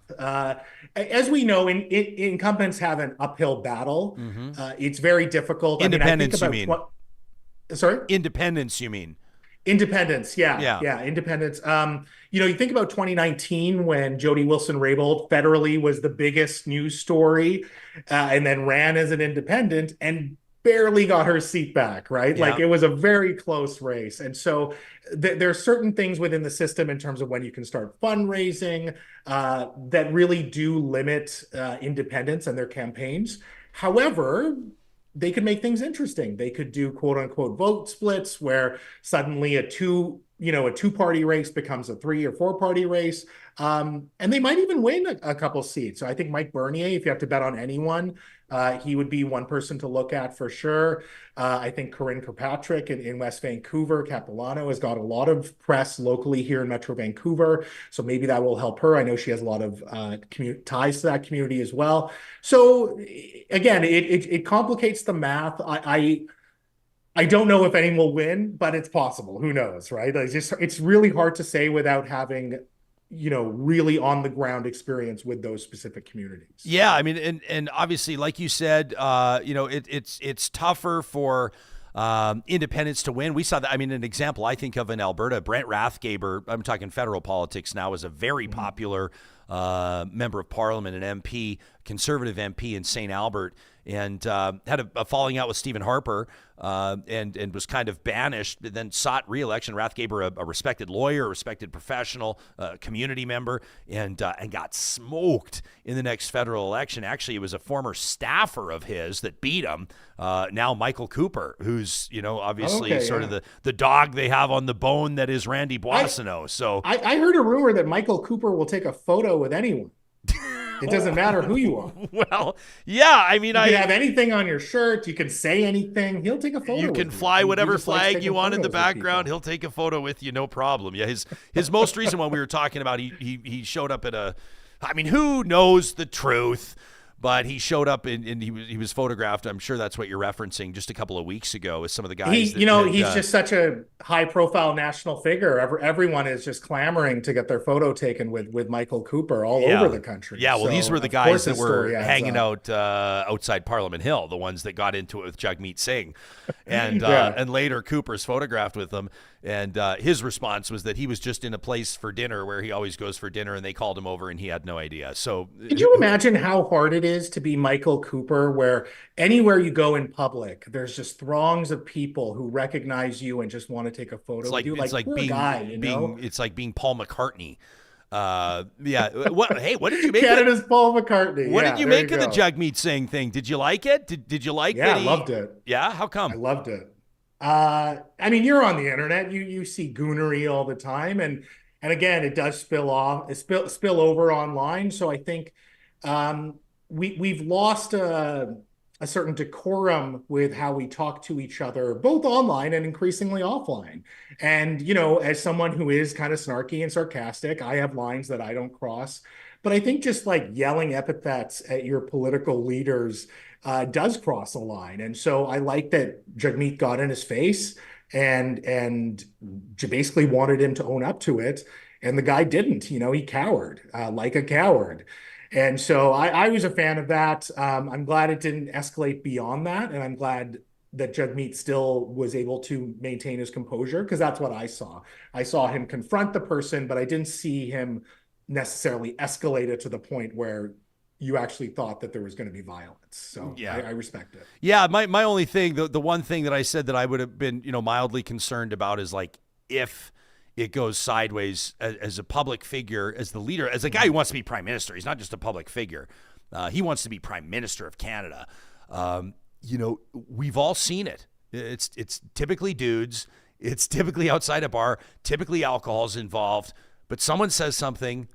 As we know, incumbents have an uphill battle. It's very difficult. Independents, you mean? Sorry? Independents, you mean? Independence, yeah, independence. You think about 2019 when Jody Wilson-Raybould federally was the biggest news story, and then ran as an independent and barely got her seat back, right? Yeah. Like, it was a very close race. And so there are certain things within the system in terms of when you can start fundraising that really do limit independents and their campaigns. However, they could make things interesting. They could do quote unquote vote splits where suddenly a 2-party race becomes a 3 or 4-party race. And they might even win a couple seats. So I think Mike Bernier, if you have to bet on anyone, he would be one person to look at for sure. I think Corinne Kirkpatrick in West Vancouver, Capilano, has got a lot of press locally here in Metro Vancouver. So maybe that will help her. I know she has a lot of ties to that community as well. So again, it complicates the math. I don't know if anyone will win, but it's possible. Who knows, right? It's really hard to say without having really on the ground experience with those specific communities. Yeah, I mean, and obviously, like you said, it's tougher for independents to win. We saw that. I mean, an example I think of in Alberta, Brent Rathgeber, I'm talking federal politics now, is a very popular member of parliament, an MP, conservative MP in St. Albert, and had a falling out with Stephen Harper, and was kind of banished, but then sought re-election. Rathgeber, a respected lawyer, a respected professional, community member, and got smoked in the next federal election. Actually, it was a former staffer of his that beat him. Now Michael Cooper, who's obviously sort of the dog they have on the bone that is Randy Boissonneau. So I heard a rumor that Michael Cooper will take a photo with anyone. It doesn't matter who you are. Well, yeah, I mean, you can have anything on your shirt. You can say anything. He'll take a photo. You can fly whatever flag you want in the background. He'll take a photo with you, no problem. Yeah, his most recent one we were talking about, he showed up at who knows the truth? But he showed up and he was photographed. I'm sure that's what you're referencing, just a couple of weeks ago with some of the guys. He's just such a high-profile national figure. Everyone is just clamoring to get their photo taken with Michael Cooper all over the country. Yeah, well, these were the guys that were hanging out outside Parliament Hill, the ones that got into it with Jagmeet Singh, and and later Cooper's photographed with them. And his response was that he was just in a place for dinner where he always goes for dinner, and they called him over, and he had no idea. So, could you imagine how hard it is to be Michael Cooper, where anywhere you go in public, there's just throngs of people who recognize you and just want to take a photo with you? It's like being Paul McCartney. What did you make? Canada's Paul McCartney. What did you make of the Jagmeet Singh thing? Did you like it? Did you like it? Yeah, I loved it. Yeah, how come? I loved it. I mean, you're on the internet. You see goonery all the time, and again, it does spill over online. So I think we've lost a certain decorum with how we talk to each other, both online and increasingly offline. And as someone who is kind of snarky and sarcastic, I have lines that I don't cross. But I think just like yelling epithets at your political leaders does cross a line. And so I like that Jagmeet got in his face and basically wanted him to own up to it. And the guy didn't. He cowered like a coward. And so I was a fan of that. I'm glad it didn't escalate beyond that. And I'm glad that Jagmeet still was able to maintain his composure, because that's what I saw. I saw him confront the person, but I didn't see him necessarily escalate it to the point where you actually thought that there was going to be violence. So yeah, I respect it. Yeah, my only thing, the one thing that I said that I would have been, mildly concerned about is like if it goes sideways as a public figure, as the leader, as a guy who wants to be prime minister. He's not just a public figure. He wants to be prime minister of Canada. We've all seen it. It's typically dudes. It's typically outside a bar. Typically alcohol's involved. But someone says something.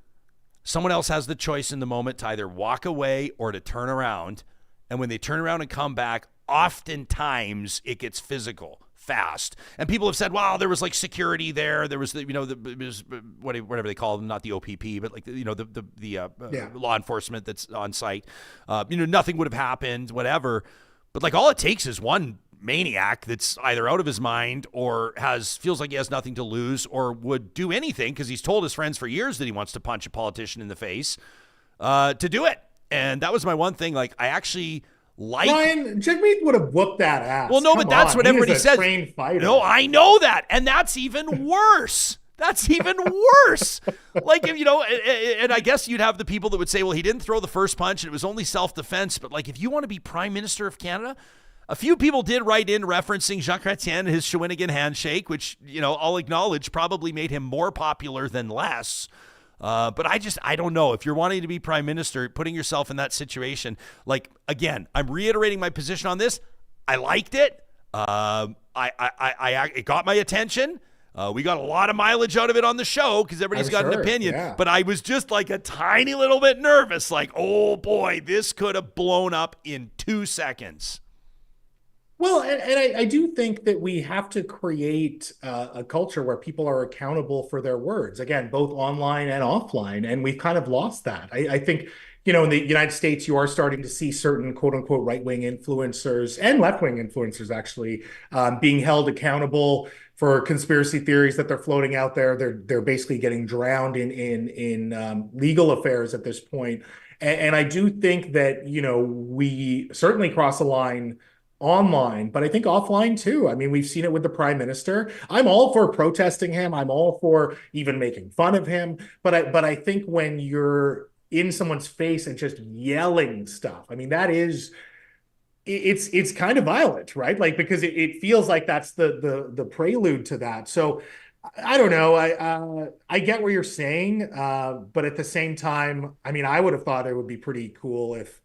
Someone else has the choice in the moment to either walk away or to turn around. And when they turn around and come back, oftentimes it gets physical fast. And people have said, well, there was like security there. There was, whatever they call them, not the OPP, but like, the law enforcement that's on site. Nothing would have happened, whatever. But like all it takes is one maniac that's either out of his mind or feels like he has nothing to lose or would do anything because he's told his friends for years that he wants to punch a politician in the face to do it. And that was my one thing. Like, I actually like Ryan, Jagmeet would have whooped that ass. Well, no, Come but that's on. what He everybody is a says. Trained fighter. No, I know that, and that's even worse. That's even worse. Like, and I guess you'd have the people that would say, well, he didn't throw the first punch and it was only self-defense. But like, if you want to be Prime Minister of Canada, a few people did write in referencing Jean Chrétien and his Shawinigan handshake, which, I'll acknowledge probably made him more popular than less. But I don't know. If you're wanting to be Prime Minister, putting yourself in that situation, like, again, I'm reiterating my position on this. I liked it. It got my attention. We got a lot of mileage out of it on the show because everybody's got an opinion. Yeah. But I was just like a tiny little bit nervous. Like, oh boy, this could have blown up in 2 seconds. Well, and I do think that we have to create a culture where people are accountable for their words, again, both online and offline. And we've kind of lost that. I think, in the United States, you are starting to see certain quote unquote right-wing influencers and left-wing influencers actually being held accountable for conspiracy theories that they're floating out there. They're basically getting drowned in legal affairs at this point. And I do think that, we certainly cross a line online, but I think offline too. I mean, we've seen it with the Prime Minister. I'm all for protesting him. I'm all for even making fun of him. But I think when you're in someone's face and just yelling stuff, I mean, it's kind of violent, right? Like, because it feels like that's the prelude to that. So I don't know. I get what you're saying, but at the same time, I mean, I would have thought it would be pretty cool if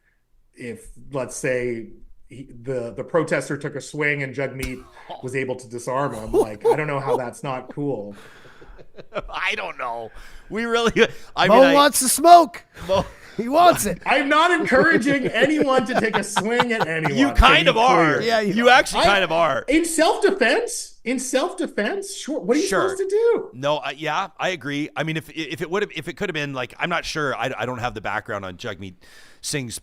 let's say the protester took a swing and Jagmeet was able to disarm him. Like, I don't know how that's not cool. I don't know. We really. Mo wants to smoke. He wants it. I'm not encouraging anyone to take a swing at anyone. You kind of are. Yeah, you actually kind of are. In self-defense, sure. What are you supposed to do? No, yeah, I agree. I mean, if it could have been like, I'm not sure. I don't have the background on Jagmeet Singh's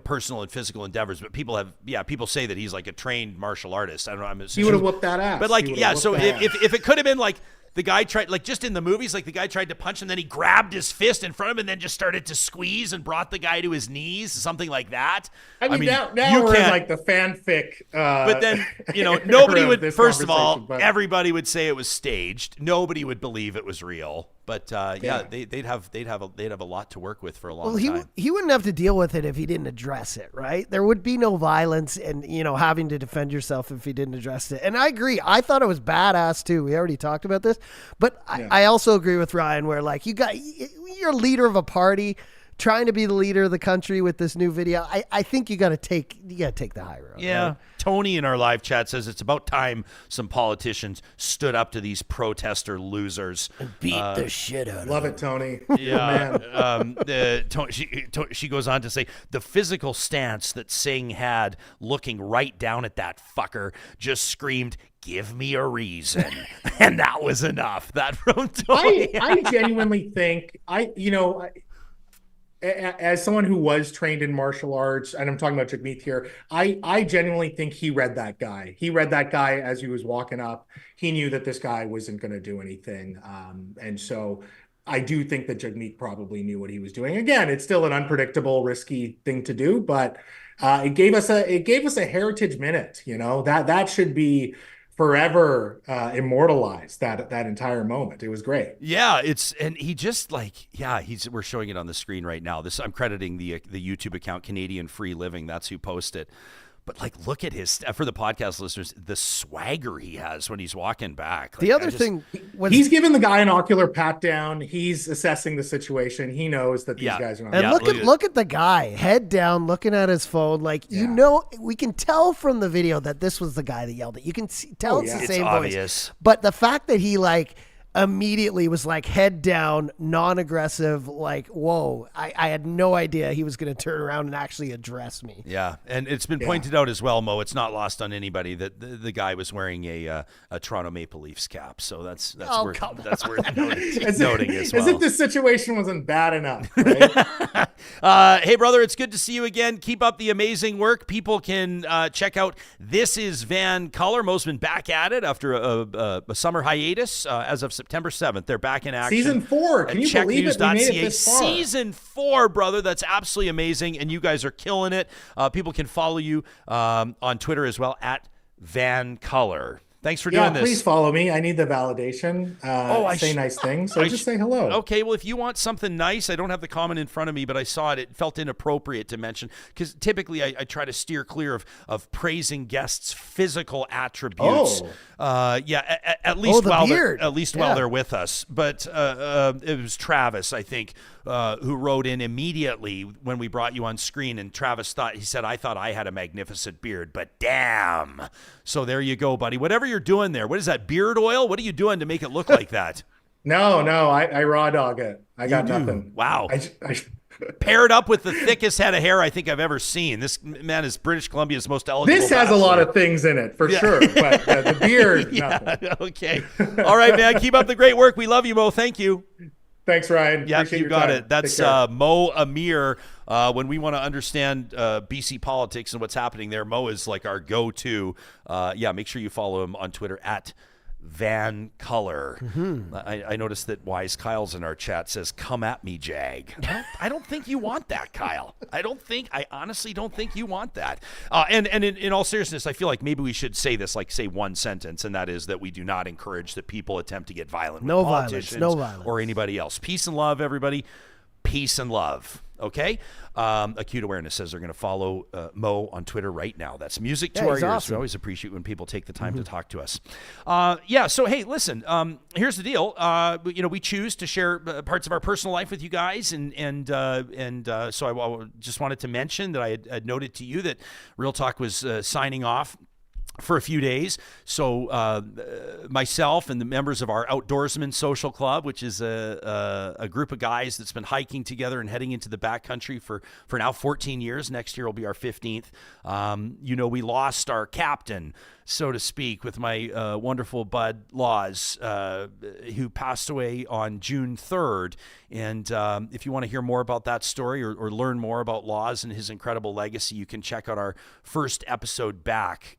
personal and physical endeavors, but people say that he's like a trained martial artist. I don't know. I'm assuming He would have whooped that ass. But like, yeah. So if it could have been like, the guy tried, like just in the movies, like the guy tried to punch him, then he grabbed his fist in front of him and then just started to squeeze and brought the guy to his knees, something like that. I mean now we're in like the fanfic. But then, nobody would, first of all, everybody would say it was staged. Nobody would believe it was real. But they'd have a lot to work with for a long time. He wouldn't have to deal with it if he didn't address it, right? There would be no violence and having to defend yourself if he didn't address it. And I agree. I thought it was badass too. We already talked about this, but I also agree with Ryan where like you're a leader of a party trying to be the leader of the country with this new video. I think you got to take the high road. Yeah. Right? Tony in our live chat says it's about time some politicians stood up to these protester losers. And beat the shit out of them. Love it, Tony. Yeah. She goes on to say the physical stance that Singh had looking right down at that fucker just screamed, "Give me a reason." And that was enough. That from Tony. I genuinely think as someone who was trained in martial arts, and I'm talking about Jagmeet here, I genuinely think he read that guy. He read that guy as he was walking up. He knew that this guy wasn't going to do anything. And so I do think that Jagmeet probably knew what he was doing. Again, it's still an unpredictable, risky thing to do, but it gave us a heritage minute. That should be forever immortalized, that entire moment. It was great. Yeah, and he just like, we're showing it on the screen right now. I'm crediting the YouTube account Canadian Free Living. That's who posted. But like, look at his, for the podcast listeners, the swagger he has when he's walking back. Like, The other thing was he's giving the guy an ocular pat down. He's assessing the situation. He knows that these guys are not. And look at the guy, head down, looking at his phone. Like, we can tell from the video that this was the guy that yelled it. You can tell it's the same obvious. voice. But the fact that he like immediately was like head down, non-aggressive, like, whoa, I had no idea he was going to turn around and actually address me. Yeah, and it's been pointed out as well, Mo, it's not lost on anybody that the guy was wearing a Toronto Maple Leafs cap, so that's worth noting as well. As if this situation wasn't bad enough, right? Hey, brother, it's good to see you again. Keep up the amazing work. People can check out This Is VANCOLOUR. Mo's been back at it after a summer hiatus as of September 7th. They're back in action. Season 4. Can you believe it? We made it this far. Season 4, brother. That's absolutely amazing, and you guys are killing it. People can follow you on Twitter as well, at VANCOLOUR. Thanks for doing this. Please follow me. I need the validation. I say nice things, so just say hello. Okay, well, if you want something nice, I don't have the comment in front of me, but I saw it. It felt inappropriate to mention, because typically I try to steer clear of praising guests' physical attributes. At least while they're with us. But it was Travis, I think, who wrote in immediately when we brought you on screen, and Travis said, I thought I had a magnificent beard, but damn. So there you go, buddy. Whatever you're doing there, what is that, beard oil? What are you doing to make it look like that? No, I raw dog it. I got nothing. Wow. Paired up with the thickest head of hair I think I've ever seen. This man is British Columbia's most eligible. This has a lot of things in it, for sure. But the beard, nothing. Okay. All right, man. Keep up the great work. We love you, Mo. Thank you. Thanks, Ryan. Yeah, Appreciate you got it. That's Mo Amir. When we want to understand BC politics and what's happening there, Mo is like our go-to. Make sure you follow him on Twitter at VANCOLOUR. I noticed that Wise Kyle's in our chat, says, come at me, Jag. I don't think you want that, Kyle. I honestly don't think you want that. And in all seriousness, I feel like maybe we should say this, like say one sentence, and that is that we do not encourage that people attempt to get violent with politicians or anybody else. Peace and love, everybody. Peace and love. Okay? Acute Awareness says they're going to follow Mo on Twitter right now. That's music to our ears. Awesome. We always appreciate when people take the time to talk to us. So, hey, listen, here's the deal. We choose to share parts of our personal life with you guys, and so I just wanted to mention that I had noted to you that Real Talk was signing off for a few days. So myself and the members of our Outdoorsman Social Club, which is a group of guys that's been hiking together and heading into the backcountry for now 14 years. Next year will be our 15th. We lost our captain, so to speak, with my wonderful bud Laws, who passed away on June 3rd. And if you want to hear more about that story or learn more about Laws and his incredible legacy, you can check out our first episode back,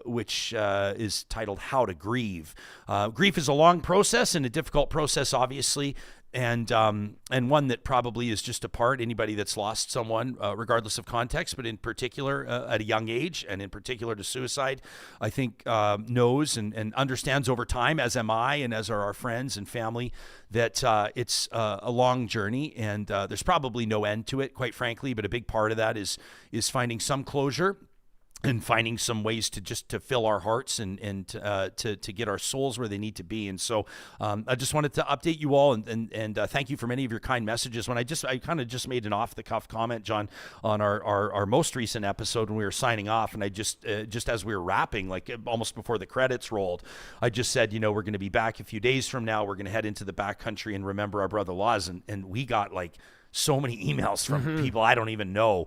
which is titled How to Grieve. Grief is a long process and a difficult process, obviously. And one that probably is just a part, anybody that's lost someone, regardless of context, but in particular at a young age, and in particular to suicide, I think knows and understands over time, as am I and as are our friends and family, that it's a long journey, and there's probably no end to it, quite frankly, but a big part of that is finding some closure and finding some ways to fill our hearts and to get our souls where they need to be. And so I just wanted to update you all and thank you for many of your kind messages. When I kind of just made an off the cuff comment, John, on our most recent episode when we were signing off, and I just as we were wrapping, like almost before the credits rolled, I just said, we're going to be back a few days from now. We're going to head into the backcountry and remember our brother Laws. And we got like so many emails from people I don't even know,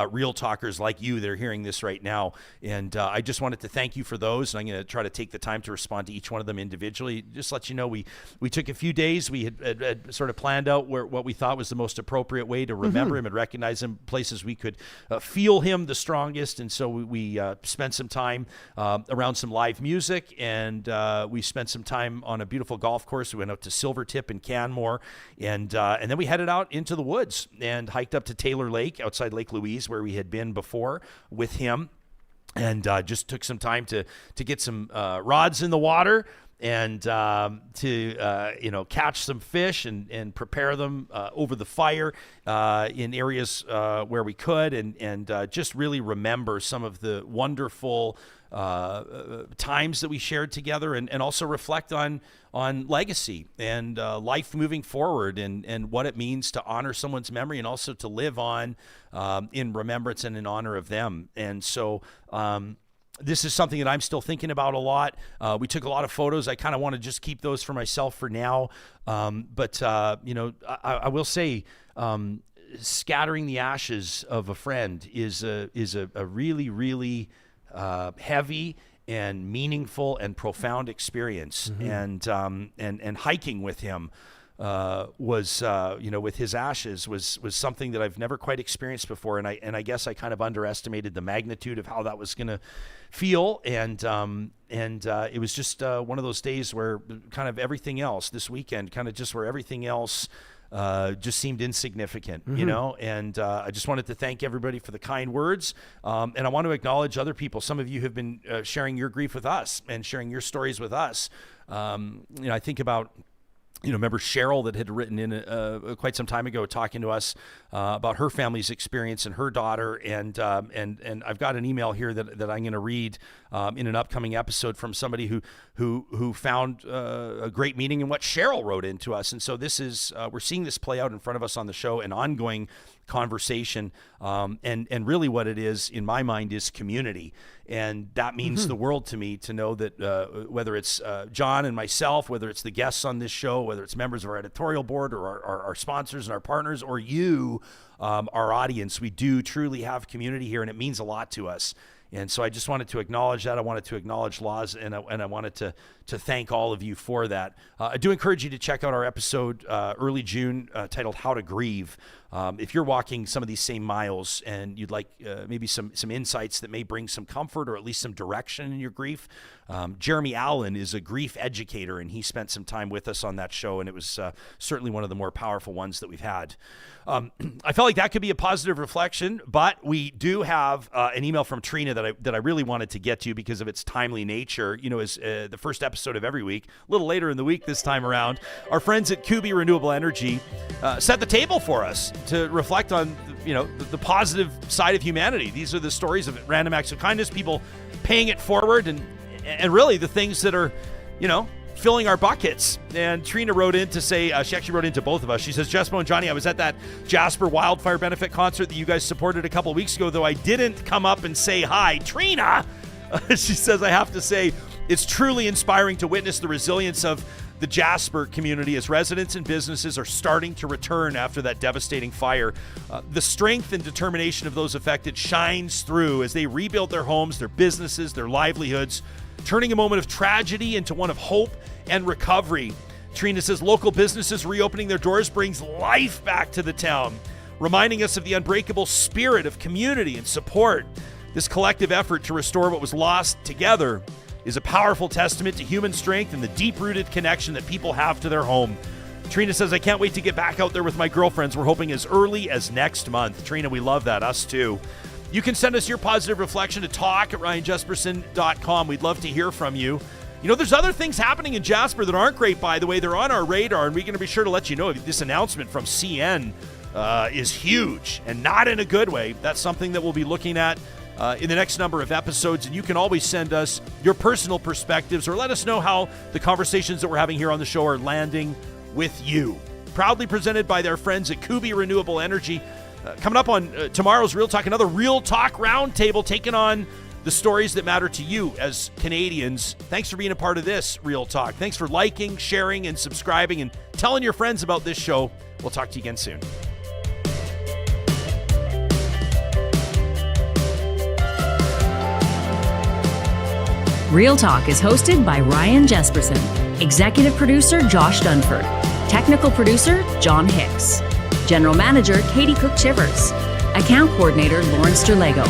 real talkers like you that are hearing this right now. And I just wanted to thank you for those. And I'm going to try to take the time to respond to each one of them individually. Just let you know, we took a few days. We had sort of planned out what we thought was the most appropriate way to remember him and recognize him, places we could feel him the strongest. And so we spent some time around some live music, and we spent some time on a beautiful golf course. We went out to Silvertip and Canmore, and then we headed out into the woods and hiked up to Taylor Lake outside Lake Louise, where we had been before with him, and just took some time to get some rods in the water and to catch some fish and prepare them over the fire in areas where we could, and just really remember some of the wonderful times that we shared together, and also reflect on legacy and life moving forward, and what it means to honor someone's memory and also to live on in remembrance and in honor of them. And so this is something that I'm still thinking about a lot. We took a lot of photos. I kind of want to just keep those for myself for now. But I will say, scattering the ashes of a friend is a really, really heavy and meaningful and profound experience. And hiking with him was with his ashes was something that I've never quite experienced before, and I guess I kind of underestimated the magnitude of how that was going to feel, and it was just one of those days where kind of everything else this weekend, kind of just where everything else just seemed insignificant, and I just wanted to thank everybody for the kind words, and I want to acknowledge other people. Some of you have been sharing your grief with us and sharing your stories with us. I think about remember Cheryl that had written in quite some time ago, talking to us about her family's experience and her daughter, and I've got an email here that I'm going to read in an upcoming episode from somebody who found a great meaning in what Cheryl wrote into us. And so this is we're seeing this play out in front of us on the show, an ongoing conversation, and really what it is in my mind is community. And that means the world to me to know that whether it's John and myself, whether it's the guests on this show, whether it's members of our editorial board or our sponsors and our partners, or you, our audience, we do truly have community here, and it means a lot to us. And so I just wanted to acknowledge that. I wanted to acknowledge Laz, and I wanted to thank all of you for that. I do encourage you to check out our episode early June titled How to Grieve. If you're walking some of these same miles and you'd like maybe some insights that may bring some comfort or at least some direction in your grief, Jeremy Allen is a grief educator, and he spent some time with us on that show, and it was certainly one of the more powerful ones that we've had. I felt like that could be a positive reflection, but we do have an email from Treena that I really wanted to get to because of its timely nature. As the first episode of every week, a little later in the week this time around, our friends at Kuby Renewable Energy set the table for us to reflect on the positive side of humanity. These are the stories of random acts of kindness, people paying it forward, and really the things that are filling our buckets. And Treena wrote in to say, she actually wrote into both of us. She says, Jespo and Johnny, I was at that Jasper wildfire benefit concert that you guys supported a couple of weeks ago, though I didn't come up and say hi. Treena, she says, I have to say, it's truly inspiring to witness the resilience of the Jasper community as residents and businesses are starting to return after that devastating fire. The strength and determination of those affected shines through as they rebuild their homes, their businesses, their livelihoods, turning a moment of tragedy into one of hope and recovery. Treena says local businesses reopening their doors brings life back to the town, reminding us of the unbreakable spirit of community and support. This collective effort to restore what was lost together is a powerful testament to human strength and the deep-rooted connection that people have to their home. Treena says, I can't wait to get back out there with my girlfriends. We're hoping as early as next month. Treena, we love that. Us too. You can send us your positive reflection to talk@ryanjesperson.com. We'd love to hear from you. There's other things happening in Jasper that aren't great, by the way. They're on our radar, and we're going to be sure to let you know if this announcement from CN is huge and not in a good way. That's something that we'll be looking at in the next number of episodes, and you can always send us your personal perspectives or let us know how the conversations that we're having here on the show are landing with you. Proudly presented by their friends at Kuby Renewable Energy. Coming up on tomorrow's Real Talk, another Real Talk Roundtable taking on the stories that matter to you as Canadians. Thanks for being a part of this Real Talk. Thanks for liking, sharing, and subscribing, and telling your friends about this show. We'll talk to you again soon. Real Talk is hosted by Ryan Jesperson, executive producer Josh Dunford, technical producer John Hicks, general manager Katie Cook-Chivers, account coordinator Lawrence Derlego,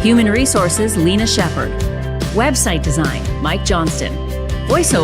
human resources Lena Shepard, website design Mike Johnston, voiceover